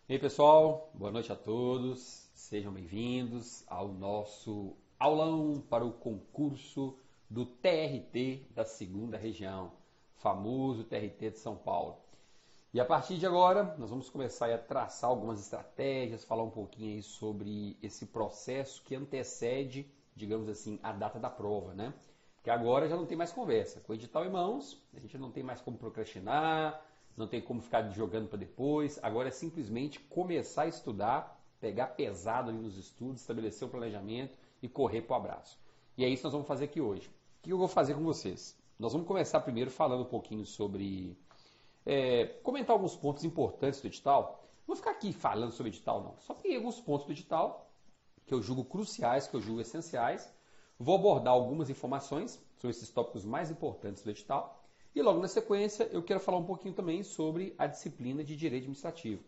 E aí, pessoal, boa noite a todos. Sejam bem-vindos ao nosso aulão para o concurso do TRT da segunda região, famoso TRT de São Paulo. E a partir de agora, nós vamos começar a traçar algumas estratégias, falar um pouquinho aí sobre esse processo que antecede, digamos assim, a data da prova, né? Porque agora já não tem mais conversa. Com o edital em mãos, a gente não tem mais como procrastinar, não tem como ficar jogando para depois. Agora é simplesmente começar a estudar, pegar pesado ali nos estudos, estabelecer o planejamento e correr para o abraço. E é isso que nós vamos fazer aqui hoje. O que eu vou fazer com vocês? Nós vamos começar primeiro falando um pouquinho sobre... comentar alguns pontos importantes do edital. Não vou ficar aqui falando sobre o edital, não. Só peguei alguns pontos do edital que eu julgo cruciais, que eu julgo essenciais. Vou abordar algumas informações sobre esses tópicos mais importantes do edital. E logo na sequência, eu quero falar um pouquinho também sobre a disciplina de Direito Administrativo,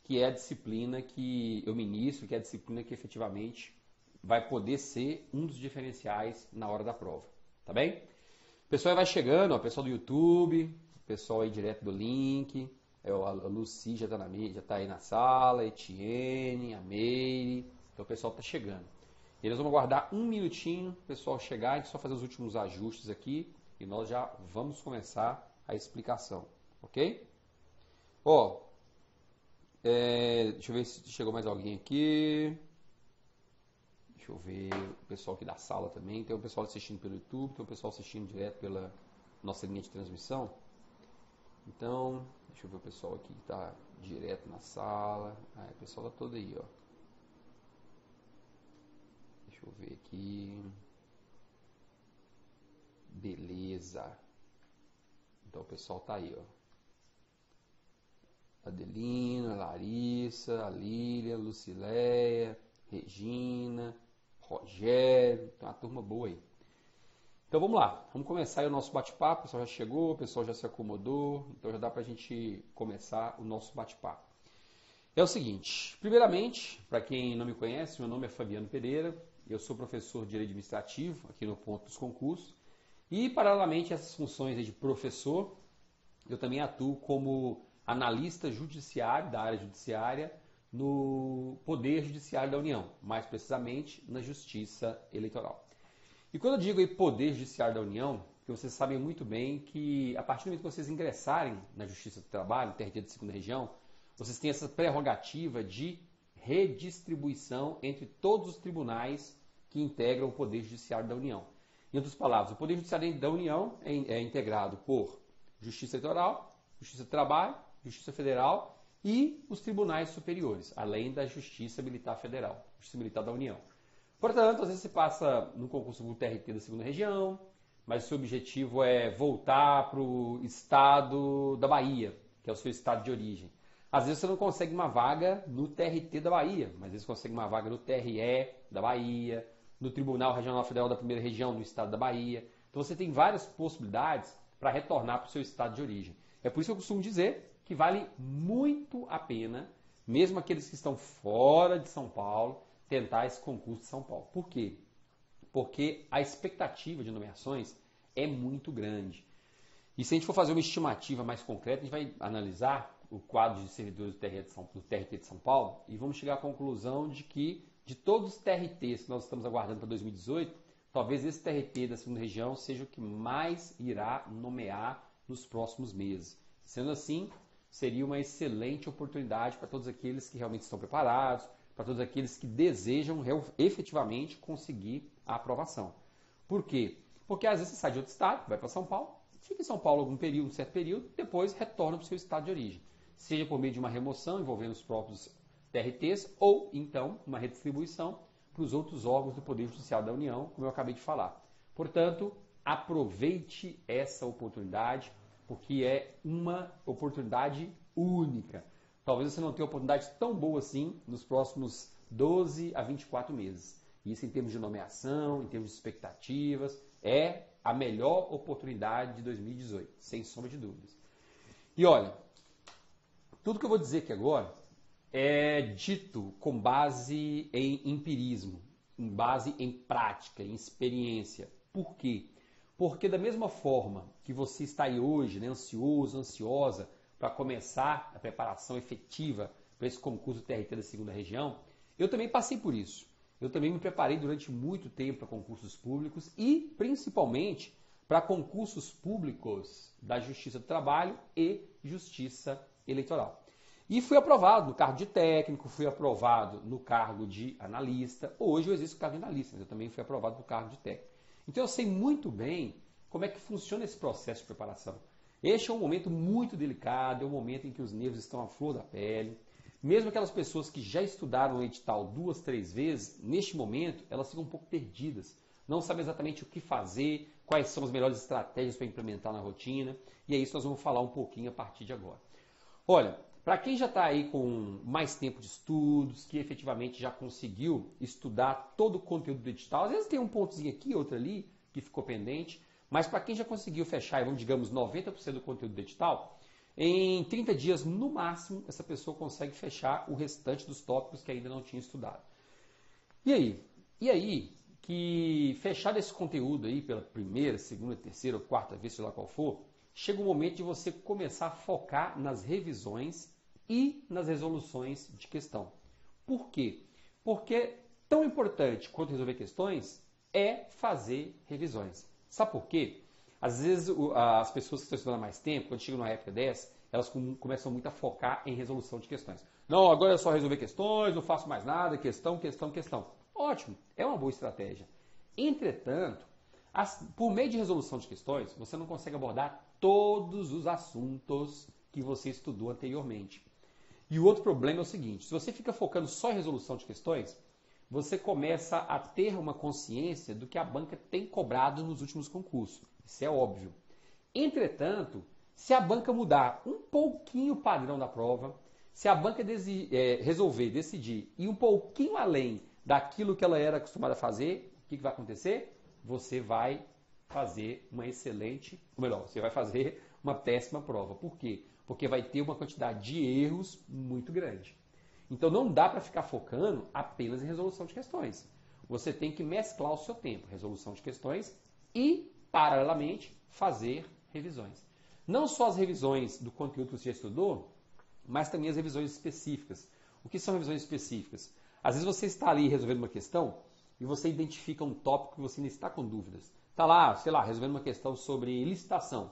que é a disciplina que eu ministro, que é a disciplina que efetivamente vai poder ser um dos diferenciais na hora da prova. Tá bem? O pessoal vai chegando, ó, o pessoal do YouTube, o pessoal aí direto do link, a Lucy já está aí na sala, a Etienne, a Meire, então o pessoal está chegando. E nós vamos aguardar um minutinho o pessoal chegar, a gente só fazer os últimos ajustes aqui e nós já vamos começar a explicação, ok? Ó, deixa eu ver se chegou mais alguém aqui. Deixa eu ver o pessoal aqui da sala também. Tem o pessoal assistindo pelo YouTube, tem o pessoal assistindo direto pela nossa linha de transmissão. Então, deixa eu ver o pessoal aqui que está direto na sala. O pessoal está todo aí, ó. Deixa eu ver aqui. Beleza. Então o pessoal tá aí, ó. Adelina, Larissa, a Lília, Lucileia, Regina, Rogério. Tem uma turma boa aí. Então vamos lá. Vamos começar aí o nosso bate-papo. O pessoal já chegou, o pessoal já se acomodou. Então já dá pra gente começar o nosso bate-papo. É o seguinte. Primeiramente, para quem não me conhece, meu nome é Fabiano Pereira. Eu sou professor de Direito Administrativo aqui no Ponto dos Concursos. E, paralelamente a essas funções de professor, eu também atuo como analista judiciário da área judiciária no Poder Judiciário da União, mais precisamente na Justiça Eleitoral. E quando eu digo aí Poder Judiciário da União, que vocês sabem muito bem que a partir do momento que vocês ingressarem na Justiça do Trabalho, TRT de segunda região, vocês têm essa prerrogativa de redistribuição entre todos os tribunais que integram o Poder Judiciário da União. Em outras palavras, o Poder Judiciário da União é integrado por Justiça Eleitoral, Justiça do Trabalho, Justiça Federal e os tribunais superiores, além da Justiça Militar Federal, Justiça Militar da União. Portanto, às vezes você passa no concurso do TRT da segunda região, mas o seu objetivo é voltar para o estado da Bahia, que é o seu estado de origem. Às vezes você não consegue uma vaga no TRT da Bahia, mas às vezes consegue uma vaga no TRE da Bahia, no Tribunal Regional Federal da Primeira Região do Estado da Bahia. Então você tem várias possibilidades para retornar para o seu estado de origem. É por isso que eu costumo dizer que vale muito a pena, mesmo aqueles que estão fora de São Paulo, tentar esse concurso de São Paulo. Por quê? Porque a expectativa de nomeações é muito grande. E se a gente for fazer uma estimativa mais concreta, a gente vai analisar o quadro de servidores do TRT de São Paulo e vamos chegar à conclusão de que de todos os TRTs que nós estamos aguardando para 2018, talvez esse TRT da segunda região seja o que mais irá nomear nos próximos meses. Sendo assim, seria uma excelente oportunidade para todos aqueles que realmente estão preparados, para todos aqueles que desejam efetivamente conseguir a aprovação. Por quê? Porque às vezes você sai de outro estado, vai para São Paulo, fica em São Paulo algum período, um certo período, depois retorna para o seu estado de origem. Seja por meio de uma remoção envolvendo os próprios TRTs ou, então, uma redistribuição para os outros órgãos do Poder Judicial da União, como eu acabei de falar. Portanto, aproveite essa oportunidade, porque é uma oportunidade única. Talvez você não tenha oportunidade tão boa assim nos próximos 12 a 24 meses. Isso em termos de nomeação, em termos de expectativas, é a melhor oportunidade de 2018, sem sombra de dúvidas. E olha, tudo que eu vou dizer aqui agora é dito com base em empirismo, em base em prática, em experiência. Por quê? Porque da mesma forma que você está aí hoje, né, ansioso, ansiosa, para começar a preparação efetiva para esse concurso TRT da segunda região, eu também passei por isso. Eu também me preparei durante muito tempo para concursos públicos e, principalmente, para concursos públicos da Justiça do Trabalho e Justiça Eleitoral. E fui aprovado no cargo de técnico, fui aprovado no cargo de analista. Hoje eu exerço o cargo de analista, mas eu também fui aprovado no cargo de técnico. Então eu sei muito bem como é que funciona esse processo de preparação. Este é um momento muito delicado, é um momento em que os nervos estão à flor da pele. Mesmo aquelas pessoas que já estudaram o edital 2, 3 vezes, neste momento, elas ficam um pouco perdidas. Não sabem exatamente o que fazer, quais são as melhores estratégias para implementar na rotina. E é isso que nós vamos falar um pouquinho a partir de agora. Olha, para quem já está aí com mais tempo de estudos, que efetivamente já conseguiu estudar todo o conteúdo do edital, às vezes tem um pontozinho aqui, outro ali, que ficou pendente, mas para quem já conseguiu fechar, digamos, 90% do conteúdo do edital, em 30 dias, no máximo, essa pessoa consegue fechar o restante dos tópicos que ainda não tinha estudado. E aí que fechar esse conteúdo aí pela primeira, segunda, terceira ou quarta vez, sei lá qual for, chega o momento de você começar a focar nas revisões e nas resoluções de questão. Por quê? Porque tão importante quanto resolver questões é fazer revisões. Sabe por quê? Às vezes as pessoas que estão estudando há mais tempo, quando chegam numa época dessa, elas começam muito a focar em resolução de questões. Não, agora é só resolver questões, não faço mais nada, questão, questão, questão. Ótimo, é uma boa estratégia. Entretanto, por meio de resolução de questões, você não consegue abordar todos os assuntos que você estudou anteriormente. E o outro problema é o seguinte, se você fica focando só em resolução de questões, você começa a ter uma consciência do que a banca tem cobrado nos últimos concursos. Isso é óbvio. Entretanto, se a banca mudar um pouquinho o padrão da prova, se a banca resolver, decidir ir um pouquinho além daquilo que ela era acostumada a fazer, o que vai acontecer? Você vai fazer uma excelente, ou melhor, você vai fazer uma péssima prova. Por quê? Porque vai ter uma quantidade de erros muito grande. Então não dá para ficar focando apenas em resolução de questões. Você tem que mesclar o seu tempo, resolução de questões e, paralelamente, fazer revisões. Não só as revisões do conteúdo que você já estudou, mas também as revisões específicas. O que são revisões específicas? Às vezes você está ali resolvendo uma questão e você identifica um tópico que você ainda está com dúvidas. Está lá, sei lá, resolvendo uma questão sobre licitação.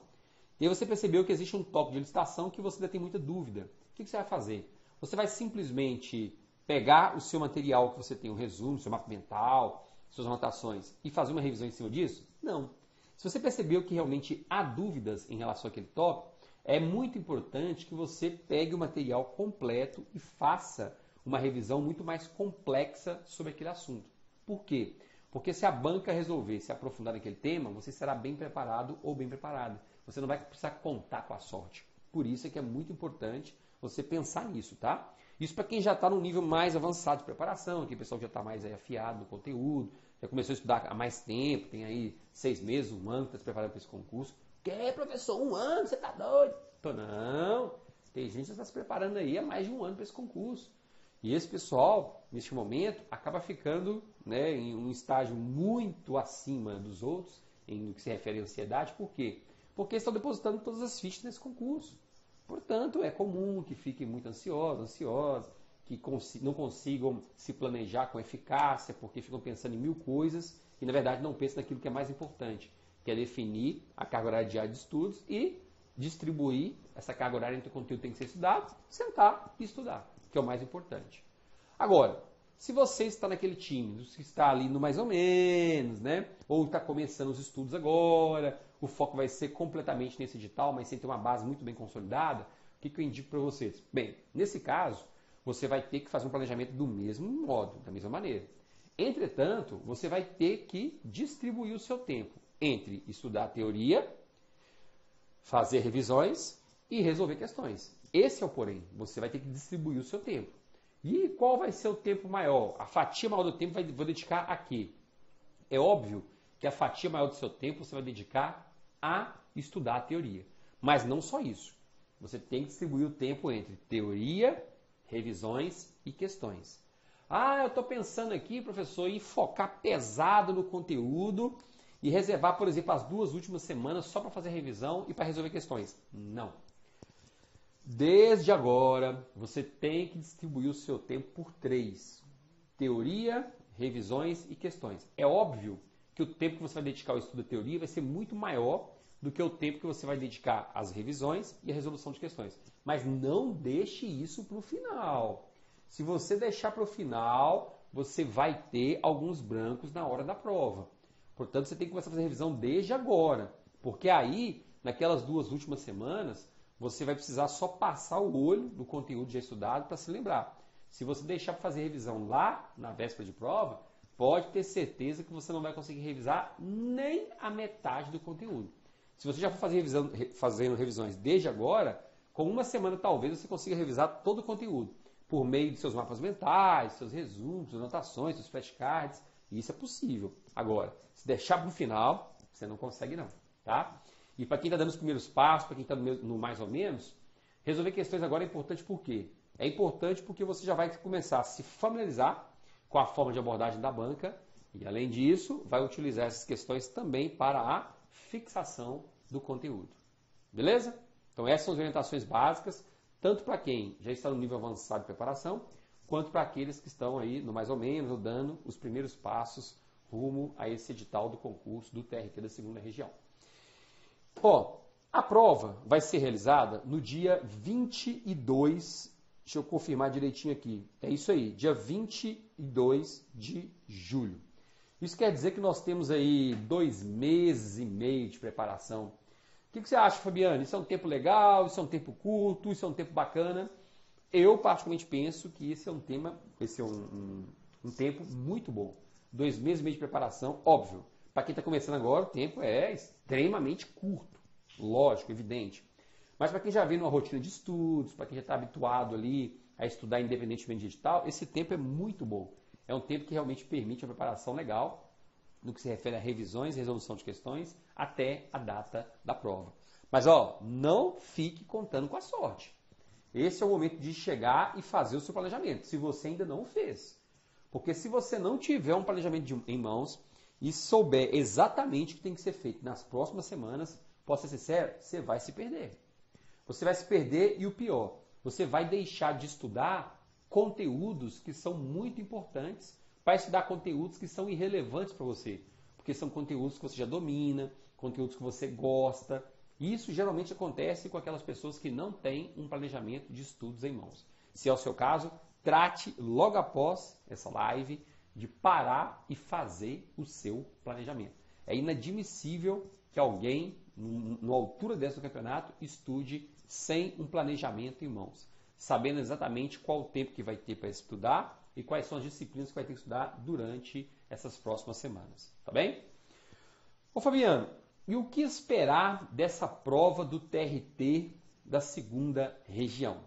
E aí você percebeu que existe um tópico de licitação que você ainda tem muita dúvida. O que você vai fazer? Você vai simplesmente pegar o seu material que você tem, o resumo, seu mapa mental, suas anotações, e fazer uma revisão em cima disso? Não. Se você percebeu que realmente há dúvidas em relação àquele tópico, é muito importante que você pegue o material completo e faça uma revisão muito mais complexa sobre aquele assunto. Por quê? Porque se a banca resolver se aprofundar naquele tema, você será bem preparado ou bem preparado. Você não vai precisar contar com a sorte. Por isso é que é muito importante você pensar nisso, tá? Isso para quem já está num nível mais avançado de preparação, que o pessoal já está mais afiado no conteúdo, já começou a estudar há mais tempo, tem aí 6 meses, 1 ano, está se preparando para esse concurso. Que, professor, 1 ano? Você está doido? Não, tem gente que está se preparando aí há mais de 1 ano para esse concurso. E esse pessoal, neste momento, acaba ficando, né, em um estágio muito acima dos outros, no que se refere à ansiedade. Por quê? Porque estão depositando todas as fichas nesse concurso. Portanto, é comum que fiquem muito ansiosos, que não consigam se planejar com eficácia, porque ficam pensando em 1000 coisas e, na verdade, não pensam naquilo que é mais importante, que é definir a carga horária diária de estudos e distribuir essa carga horária entre o conteúdo que tem que ser estudado, sentar e estudar, que é o mais importante. Agora, se você está naquele time, que está ali no mais ou menos, né? Ou está começando os estudos agora, o foco vai ser completamente nesse edital, mas sem ter uma base muito bem consolidada, o que eu indico para vocês? Bem, nesse caso, você vai ter que fazer um planejamento do mesmo modo, da mesma maneira. Entretanto, você vai ter que distribuir o seu tempo entre estudar a teoria, fazer revisões e resolver questões. Esse é o porém. Você vai ter que distribuir o seu tempo. E qual vai ser o tempo maior? A fatia maior do tempo vou dedicar a quê? É óbvio que a fatia maior do seu tempo você vai dedicar a estudar a teoria. Mas não só isso. Você tem que distribuir o tempo entre teoria, revisões e questões. Eu estou pensando aqui, professor, em focar pesado no conteúdo e reservar, por exemplo, as 2 últimas semanas só para fazer revisão e para resolver questões. Não. Desde agora, você tem que distribuir o seu tempo por 3. Teoria, revisões e questões. É óbvio que o tempo que você vai dedicar ao estudo da teoria vai ser muito maior do que o tempo que você vai dedicar às revisões e à resolução de questões. Mas não deixe isso para o final. Se você deixar para o final, você vai ter alguns brancos na hora da prova. Portanto, você tem que começar a fazer revisão desde agora. Porque aí, naquelas 2 últimas semanas, você vai precisar só passar o olho no conteúdo já estudado para se lembrar. Se você deixar para fazer revisão lá na véspera de prova, pode ter certeza que você não vai conseguir revisar nem a metade do conteúdo. Se você já for fazendo revisões desde agora, com 1 semana talvez você consiga revisar todo o conteúdo, por meio de seus mapas mentais, seus resumos, suas anotações, seus flashcards, e isso é possível. Agora, se deixar para o final, você não consegue não, tá? E para quem está dando os primeiros passos, para quem está no mais ou menos, resolver questões agora é importante por quê? É importante porque você já vai começar a se familiarizar com a forma de abordagem da banca e, além disso, vai utilizar essas questões também para a fixação do conteúdo. Beleza? Então essas são as orientações básicas, tanto para quem já está no nível avançado de preparação, quanto para aqueles que estão aí no mais ou menos, ou dando os primeiros passos rumo a esse edital do concurso do TRT da 2ª região. Ó, a prova vai ser realizada no dia 22, deixa eu confirmar direitinho aqui, é isso aí, dia 22 de julho. Isso quer dizer que nós temos aí 2 meses e meio de preparação. O que você acha, Fabiano? Isso é um tempo legal? Isso é um tempo curto? Isso é um tempo bacana? Eu, particularmente, penso que esse é um tempo muito bom. 2 meses e meio de preparação, óbvio. Para quem está começando agora, o tempo é extremamente curto. Lógico, evidente. Mas para quem já vem numa rotina de estudos, para quem já está habituado ali a estudar independentemente de edital, esse tempo é muito bom. É um tempo que realmente permite a preparação legal no que se refere a revisões e resolução de questões até a data da prova. Mas ó, não fique contando com a sorte. Esse é o momento de chegar e fazer o seu planejamento, se você ainda não o fez. Porque se você não tiver um planejamento em mãos e souber exatamente o que tem que ser feito nas próximas semanas, posso ser sincero, você vai se perder. Você vai se perder e o pior, você vai deixar de estudar conteúdos que são muito importantes para estudar conteúdos que são irrelevantes para você. Porque são conteúdos que você já domina, conteúdos que você gosta. E isso geralmente acontece com aquelas pessoas que não têm um planejamento de estudos em mãos. Se é o seu caso, trate logo após essa live de parar e fazer o seu planejamento. É inadmissível que alguém, na altura dessa do campeonato, estude sem um planejamento em mãos, sabendo exatamente qual o tempo que vai ter para estudar e quais são as disciplinas que vai ter que estudar durante essas próximas semanas. Tá bem? Ô Fabiano, e o que esperar dessa prova do TRT da 2ª região?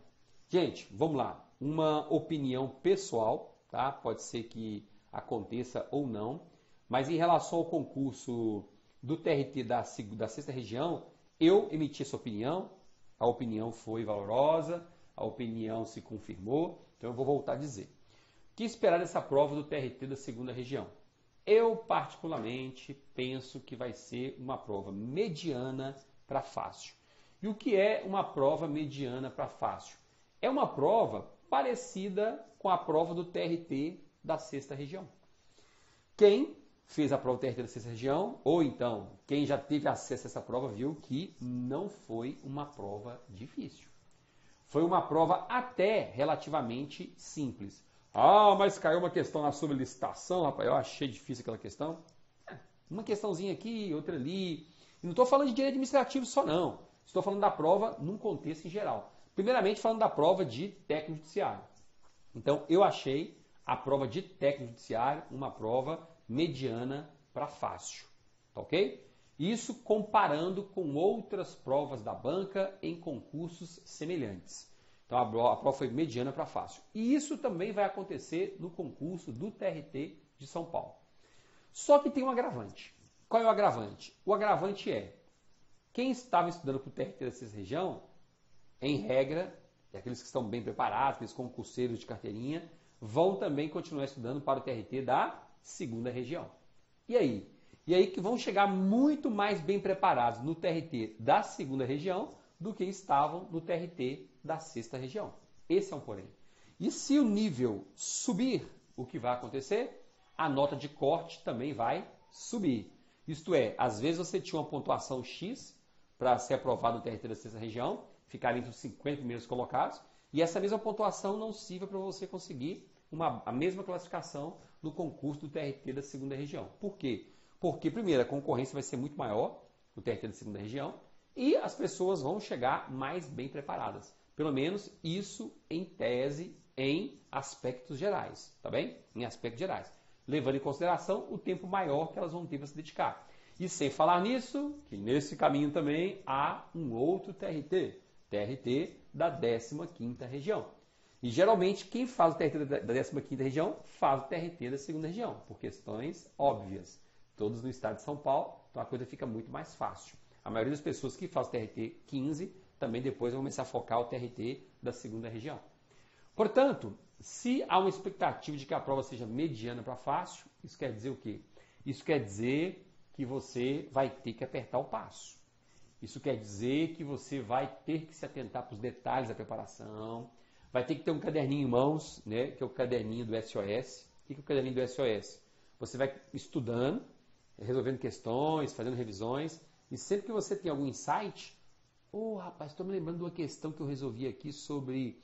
Gente, vamos lá. Uma opinião pessoal, tá? Pode ser que aconteça ou não, mas em relação ao concurso do TRT da 6ª região, eu emiti essa opinião, a opinião foi valorosa, a opinião se confirmou, então eu vou voltar a dizer. O que esperar dessa prova do TRT da 2ª região? Eu, particularmente, penso que vai ser uma prova mediana para fácil. E o que é uma prova mediana para fácil? É uma prova parecida com a prova do TRT da 6ª região. Quem fez a prova do TRT da 6ª região, ou então quem já teve acesso a essa prova, viu que não foi uma prova difícil. Foi uma prova até relativamente simples. Ah, mas caiu uma questão lá sobre licitação, rapaz, eu achei difícil aquela questão. Uma questãozinha aqui, outra ali. E não estou falando de direito administrativo só não. Estou falando da prova num contexto em geral. Primeiramente falando da prova de técnico judiciário. Então eu achei a prova de técnico judiciário uma prova mediana para fácil. Tá ok? Isso comparando com outras provas da banca em concursos semelhantes. Então a prova foi mediana para fácil. E isso também vai acontecer no concurso do TRT de São Paulo. Só que tem um agravante. Qual é o agravante? O agravante é, quem estava estudando para o TRT dessa região, em regra, e aqueles que estão bem preparados, aqueles concurseiros de carteirinha, vão também continuar estudando para o TRT da 2ª região. E aí? E aí que vão chegar muito mais bem preparados no TRT da 2ª região do que estavam no TRT da sexta região. Esse é um porém. E se o nível subir, o que vai acontecer? A nota de corte também vai subir. Isto é, às vezes você tinha uma pontuação X para ser aprovado no TRT da sexta região, ficar entre os 50 primeiros colocados, e essa mesma pontuação não sirva para você conseguir a mesma classificação no concurso do TRT da segunda região. Por quê? Porque, primeiro, a concorrência vai ser muito maior no TRT da segunda região e as pessoas vão chegar mais bem preparadas. Pelo menos isso em tese, em aspectos gerais, tá bem? Em aspectos gerais. Levando em consideração o tempo maior que elas vão ter para se dedicar. E sem falar nisso, que nesse caminho também há um outro TRT, TRT da 15ª região. E geralmente quem faz o TRT da 15ª região faz o TRT da segunda região, por questões óbvias. Todos no estado de São Paulo, então a coisa fica muito mais fácil. A maioria das pessoas que faz o TRT 15 também depois vão começar a focar o TRT da segunda região. Portanto, se há uma expectativa de que a prova seja mediana para fácil, isso quer dizer o quê? Isso quer dizer que você vai ter que apertar o passo. Isso quer dizer que você vai ter que se atentar para os detalhes da preparação, vai ter que ter um caderninho em mãos, né, que é o caderninho do SOS. O que é o caderninho do SOS? Você vai estudando, resolvendo questões, fazendo revisões, e sempre que você tem algum insight, rapaz, estou me lembrando de uma questão que eu resolvi aqui sobre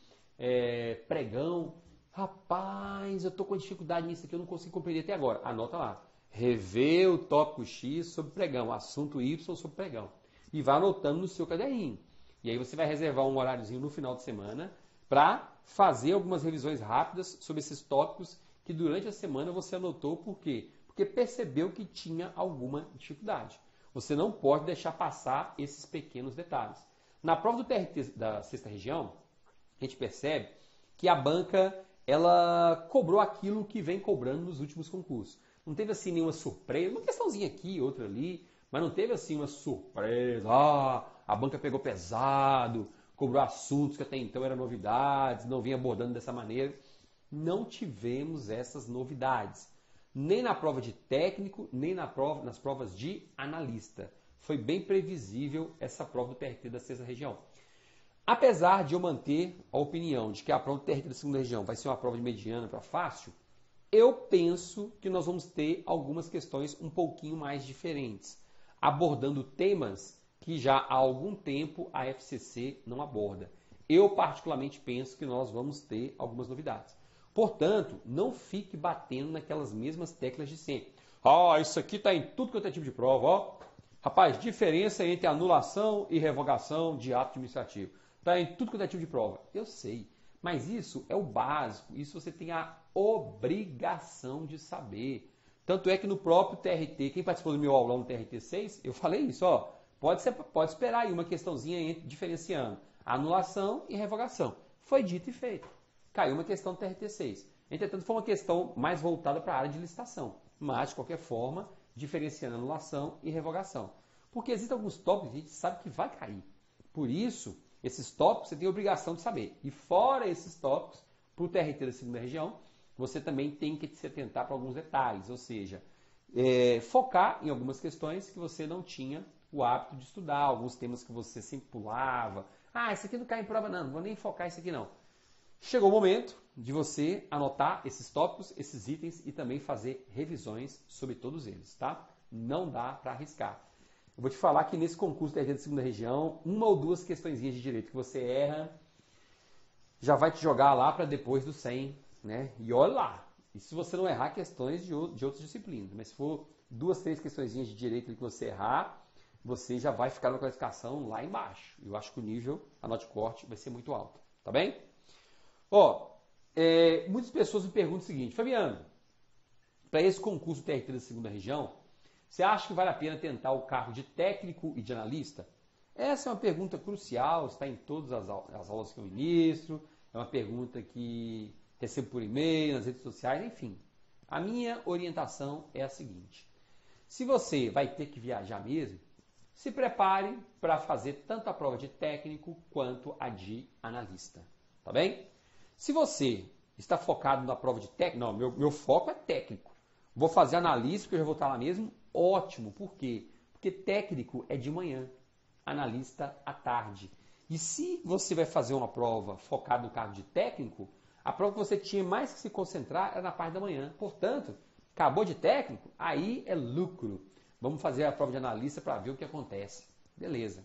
pregão. Rapaz, eu estou com dificuldade nisso aqui, eu não consigo compreender até agora. Anota lá. Rever o tópico X sobre pregão, assunto Y sobre pregão. E vá anotando no seu caderninho. E aí você vai reservar um horáriozinho no final de semana para fazer algumas revisões rápidas sobre esses tópicos que durante a semana você anotou. Por quê? Porque percebeu que tinha alguma dificuldade. Você não pode deixar passar esses pequenos detalhes. Na prova do TRT da sexta região, a gente percebe que a banca ela cobrou aquilo que vem cobrando nos últimos concursos. Não teve assim nenhuma surpresa, uma questãozinha aqui, outra ali, mas não teve assim uma surpresa. A banca pegou pesado, cobrou assuntos que até então eram novidades, não vinha abordando dessa maneira. Não tivemos essas novidades. Nem na prova de técnico, nem nas provas de analista. Foi bem previsível essa prova do TRT da sexta região. Apesar de eu manter a opinião de que a prova do TRT da segunda região vai ser uma prova de mediana para fácil, eu penso que nós vamos ter algumas questões um pouquinho mais diferentes, abordando temas que já há algum tempo a FCC não aborda. Eu particularmente penso que nós vamos ter algumas novidades. Portanto, não fique batendo naquelas mesmas teclas de sempre. Isso aqui está em tudo quanto é tipo de prova. Ó. Rapaz, diferença entre anulação e revogação de ato administrativo. Está em tudo quanto é tipo de prova. Eu sei, mas isso é o básico. Isso você tem a obrigação de saber. Tanto é que no próprio TRT, quem participou do meu aulão no TRT 6, eu falei isso. Pode esperar aí uma questãozinha diferenciando anulação e revogação. Foi dito e feito. Caiu uma questão do TRT 6. Entretanto, foi uma questão mais voltada para a área de licitação. Mas, de qualquer forma, diferenciando anulação e revogação. Porque existem alguns tópicos que a gente sabe que vai cair. Por isso, esses tópicos você tem a obrigação de saber. E fora esses tópicos, para o TRT da segunda região, você também tem que se atentar para alguns detalhes. Ou seja, focar em algumas questões que você não tinha o hábito de estudar. Alguns temas que você sempre pulava. Isso aqui não cai em prova não vou nem focar isso aqui não. Chegou o momento de você anotar esses tópicos, esses itens e também fazer revisões sobre todos eles, tá? Não dá para arriscar. Eu vou te falar que nesse concurso da TRT da segunda região, uma ou duas questõezinhas de direito que você erra, já vai te jogar lá para depois do 100, né? E olha lá, e se você não errar questões de outras disciplinas, mas se for 2, 3 questõezinhas de direito que você errar, você já vai ficar na classificação lá embaixo. Eu acho que o nível, a nota de corte, vai ser muito alta, tá bem? Muitas pessoas me perguntam o seguinte, Fabiano, para esse concurso TRT da segunda região, você acha que vale a pena tentar o cargo de técnico e de analista? Essa é uma pergunta crucial, está em todas as aulas que eu ministro, é uma pergunta que recebo por e-mail, nas redes sociais, enfim. A minha orientação é a seguinte, se você vai ter que viajar mesmo, se prepare para fazer tanto a prova de técnico quanto a de analista, tá bem? Se você está focado na prova de técnico, não, meu foco é técnico. Vou fazer analista, porque eu já vou estar lá mesmo, ótimo. Por quê? Porque técnico é de manhã, analista à tarde. E se você vai fazer uma prova focada no cargo de técnico, a prova que você tinha mais que se concentrar era na parte da manhã. Portanto, acabou de técnico, aí é lucro. Vamos fazer a prova de analista para ver o que acontece. Beleza.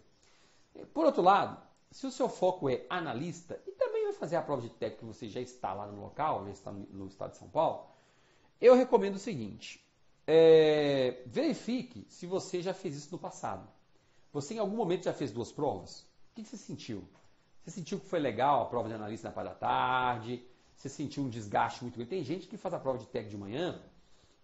Por outro lado, se o seu foco é analista e também vai fazer a prova de técnico que você já está lá no local, já está no estado de São Paulo, eu recomendo o seguinte, verifique se você já fez isso no passado. Você em algum momento já fez 2 provas? O que você sentiu? Você sentiu que foi legal a prova de analista na parte da tarde? Você sentiu um desgaste muito grande? Tem gente que faz a prova de técnico de manhã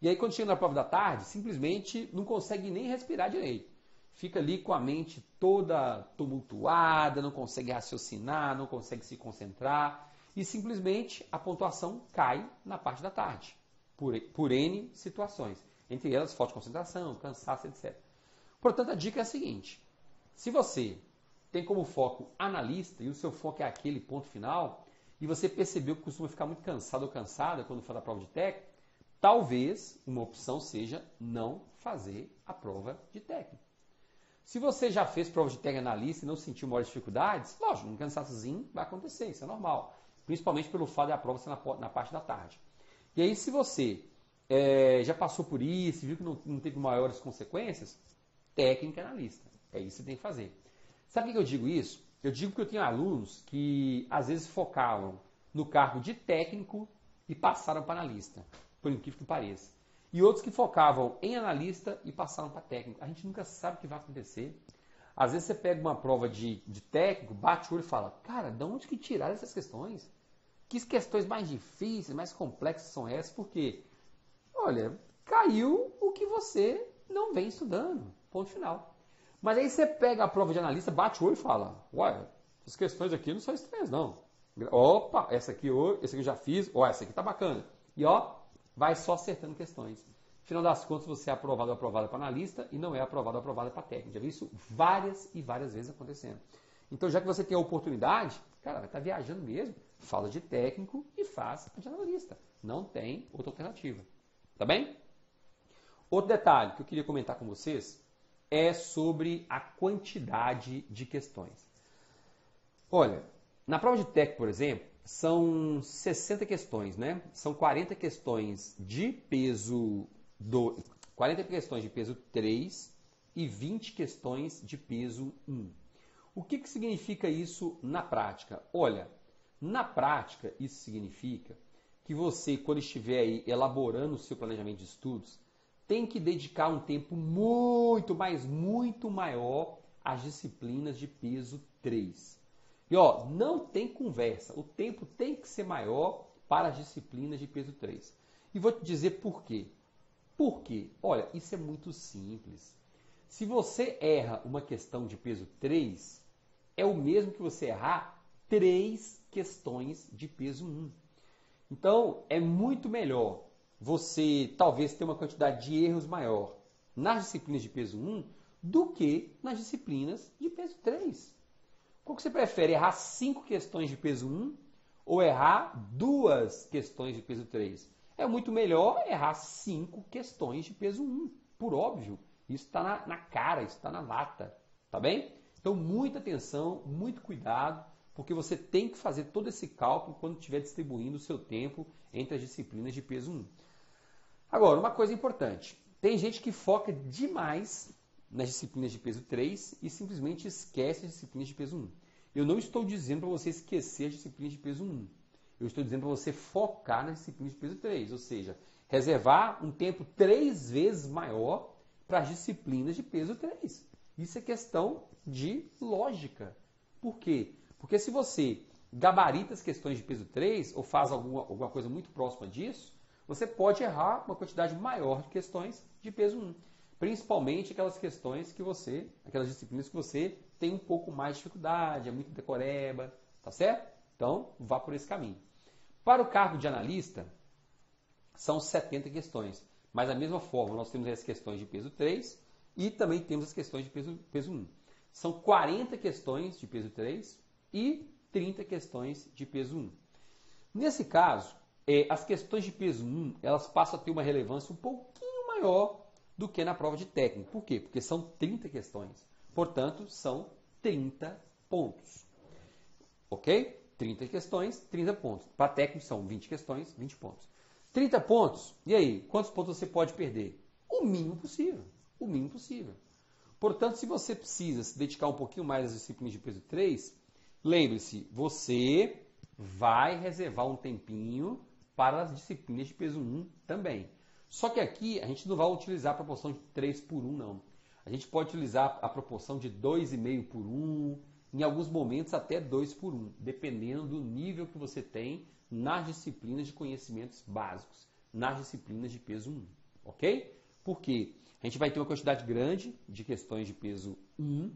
e aí quando chega na prova da tarde, simplesmente não consegue nem respirar direito. Fica ali com a mente toda tumultuada, não consegue raciocinar, não consegue se concentrar e simplesmente a pontuação cai na parte da tarde, por N situações. Entre elas, falta de concentração, cansaço, etc. Portanto, a dica é a seguinte, se você tem como foco analista e o seu foco é aquele ponto final e você percebeu que costuma ficar muito cansado ou cansada quando faz a prova de técnico, talvez uma opção seja não fazer a prova de técnico. Se você já fez prova de técnico analista e não sentiu maiores dificuldades, lógico, um cansaçozinho vai acontecer, isso é normal. Principalmente pelo fato da prova ser na parte da tarde. E aí, se você já passou por isso, viu que não teve maiores consequências, técnico analista. É isso que você tem que fazer. Sabe por que eu digo isso? Eu digo porque eu tenho alunos que às vezes focavam no cargo de técnico e passaram para analista, por incrível que pareça. E outros que focavam em analista e passaram para técnico. A gente nunca sabe o que vai acontecer. Às vezes você pega uma prova de técnico, bate o olho e fala, cara, de onde que tiraram essas questões? Que questões mais difíceis, mais complexas são essas? Porque, olha, caiu o que você não vem estudando. Ponto final. Mas aí você pega a prova de analista, bate o olho e fala, ué, essas questões aqui não são estranhas, não. Opa, essa aqui eu já fiz, ó, essa aqui tá bacana. E ó, vai só acertando questões. Afinal das contas, você é aprovado ou aprovada para analista e não é aprovado ou aprovada para técnico. Já vi isso várias e várias vezes acontecendo. Então, já que você tem a oportunidade, cara, vai estar viajando mesmo, fala de técnico e faz de analista. Não tem outra alternativa. Tá bem? Outro detalhe que eu queria comentar com vocês é sobre a quantidade de questões. Olha, na prova de técnico, por exemplo, são 60 questões, né? São 40 questões de peso 40 questões de peso 3 e 20 questões de peso 1. O que significa isso na prática? Olha, na prática isso significa que você, quando estiver aí elaborando o seu planejamento de estudos, tem que dedicar um tempo muito, mas muito maior às disciplinas de peso 3. E ó, não tem conversa, o tempo tem que ser maior para as disciplinas de peso 3. E vou te dizer por quê. Por quê? Olha, isso é muito simples. Se você erra uma questão de peso 3, é o mesmo que você errar 3 questões de peso 1. Então, é muito melhor você talvez ter uma quantidade de erros maior nas disciplinas de peso 1 do que nas disciplinas de peso 3. Qual que você prefere, errar 5 questões de peso 1 ou errar 2 questões de peso 3? É muito melhor errar 5 questões de peso 1, por óbvio. Isso está na cara, isso está na lata, tá bem? Então, muita atenção, muito cuidado, porque você tem que fazer todo esse cálculo quando estiver distribuindo o seu tempo entre as disciplinas de peso 1. Agora, uma coisa importante. Tem gente que foca demais nas disciplinas de peso 3 e simplesmente esquece as disciplinas de peso 1. Eu não estou dizendo para você esquecer as disciplinas de peso 1. Eu estou dizendo para você focar nas disciplinas de peso 3, ou seja, reservar um tempo 3 vezes maior para as disciplinas de peso 3. Isso é questão de lógica. Por quê? Porque se você gabarita as questões de peso 3 ou faz alguma coisa muito próxima disso, você pode errar uma quantidade maior de questões de peso 1. Principalmente aquelas disciplinas que você tem um pouco mais de dificuldade, é muito decoreba, tá certo? Então, vá por esse caminho. Para o cargo de analista, são 70 questões. Mas da mesma forma, nós temos as questões de peso 3 e também temos as questões de peso 1. São 40 questões de peso 3 e 30 questões de peso 1. Nesse caso, as questões de peso 1, elas passam a ter uma relevância um pouquinho maior do que na prova de técnico. Por quê? Porque são 30 questões. Portanto, são 30 pontos. Ok? 30 questões, 30 pontos. Para técnico são 20 questões, 20 pontos. 30 pontos, e aí? Quantos pontos você pode perder? O mínimo possível. O mínimo possível. Portanto, se você precisa se dedicar um pouquinho mais às disciplinas de peso 3, lembre-se, você vai reservar um tempinho para as disciplinas de peso 1 também. Só que aqui a gente não vai utilizar a proporção de 3 por 1, não. A gente pode utilizar a proporção de 2,5 por 1, em alguns momentos até 2 por 1, dependendo do nível que você tem nas disciplinas de conhecimentos básicos, nas disciplinas de peso 1, ok? Por quê? A gente vai ter uma quantidade grande de questões de peso 1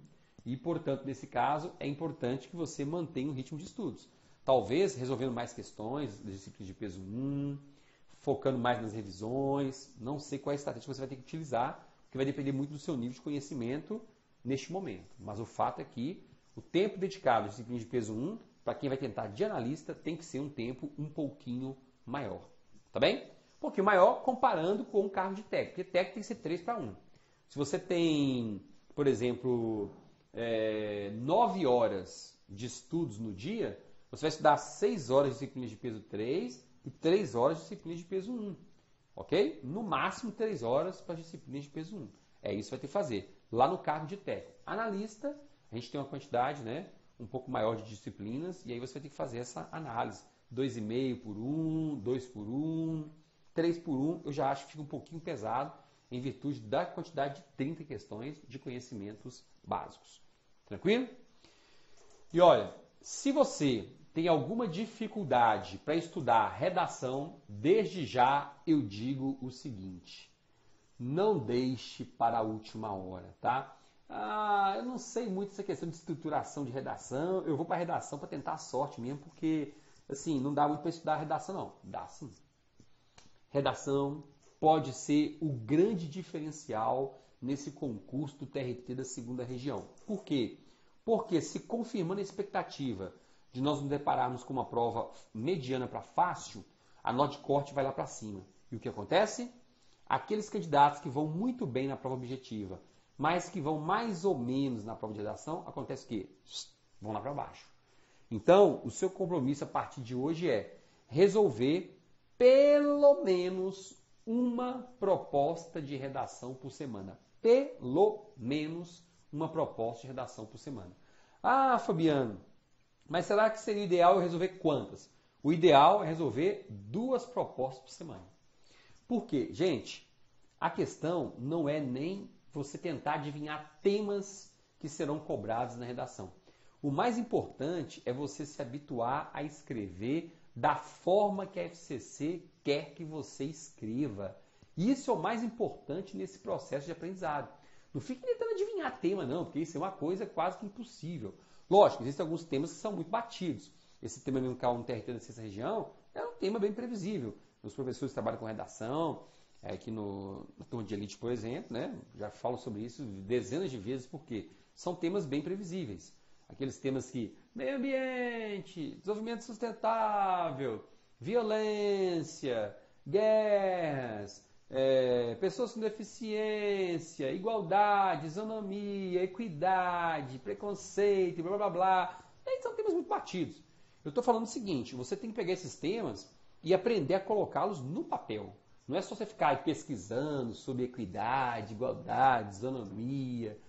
e, portanto, nesse caso, é importante que você mantenha um ritmo de estudos. Talvez resolvendo mais questões das disciplinas de peso 1, focando mais nas revisões, não sei qual é a estratégia que você vai ter que utilizar, porque vai depender muito do seu nível de conhecimento neste momento. Mas o fato é que o tempo dedicado à disciplina de peso 1, para quem vai tentar de analista, tem que ser um tempo um pouquinho maior. Tá bem? Um pouquinho maior comparando com o cargo de técnico, porque técnico tem que ser 3 para 1. Se você tem, por exemplo, 9 horas de estudos no dia, você vai estudar 6 horas de disciplina de peso 3 e 3 horas de disciplina de peso 1. Ok? No máximo 3 horas para disciplina de peso 1. É isso que vai ter que fazer. Lá no cargo de técnico. Analista, a gente tem uma quantidade, um pouco maior de disciplinas, e aí você vai ter que fazer essa análise. 2,5 por 1, 2 por 1, 3 por 1, eu já acho que fica um pouquinho pesado, em virtude da quantidade de 30 questões de conhecimentos básicos. Tranquilo? E olha, se você tem alguma dificuldade para estudar redação, desde já eu digo o seguinte: não deixe para a última hora, tá? Eu não sei muito essa questão de estruturação de redação, eu vou para a redação para tentar a sorte mesmo, porque assim, não dá muito para estudar a redação não. Dá sim. Redação pode ser o grande diferencial nesse concurso do TRT da segunda região. Por quê? Porque se confirmando a expectativa de nós nos depararmos com uma prova mediana para fácil, a nota de corte vai lá para cima. E o que acontece? Aqueles candidatos que vão muito bem na prova objetiva, mas que vão mais ou menos na prova de redação, acontece o quê? Vão lá para baixo. Então, o seu compromisso a partir de hoje é resolver pelo menos uma proposta de redação por semana. Pelo menos uma proposta de redação por semana. Fabiano, mas será que seria ideal eu resolver quantas? O ideal é resolver 2 propostas por semana. Por quê? Gente, a questão não é nem você tentar adivinhar temas que serão cobrados na redação. O mais importante é você se habituar a escrever da forma que a FCC quer que você escreva. Isso é o mais importante nesse processo de aprendizado. Não fique tentando adivinhar tema, não, porque isso é uma coisa quase que impossível. Lógico, existem alguns temas que são muito batidos. Esse tema mesmo que é um TRT da sexta região é um tema bem previsível. Os professores que trabalham com redação, aqui na turma de elite, por exemplo, já falo sobre isso dezenas de vezes, porque são temas bem previsíveis. Aqueles temas que meio ambiente, desenvolvimento sustentável, violência, guerras, pessoas com deficiência, igualdade, isonomia, equidade, preconceito, blá blá blá. E são temas muito batidos. Eu estou falando o seguinte: você tem que pegar esses temas e aprender a colocá-los no papel. Não é só você ficar pesquisando sobre equidade, igualdade, isonomia,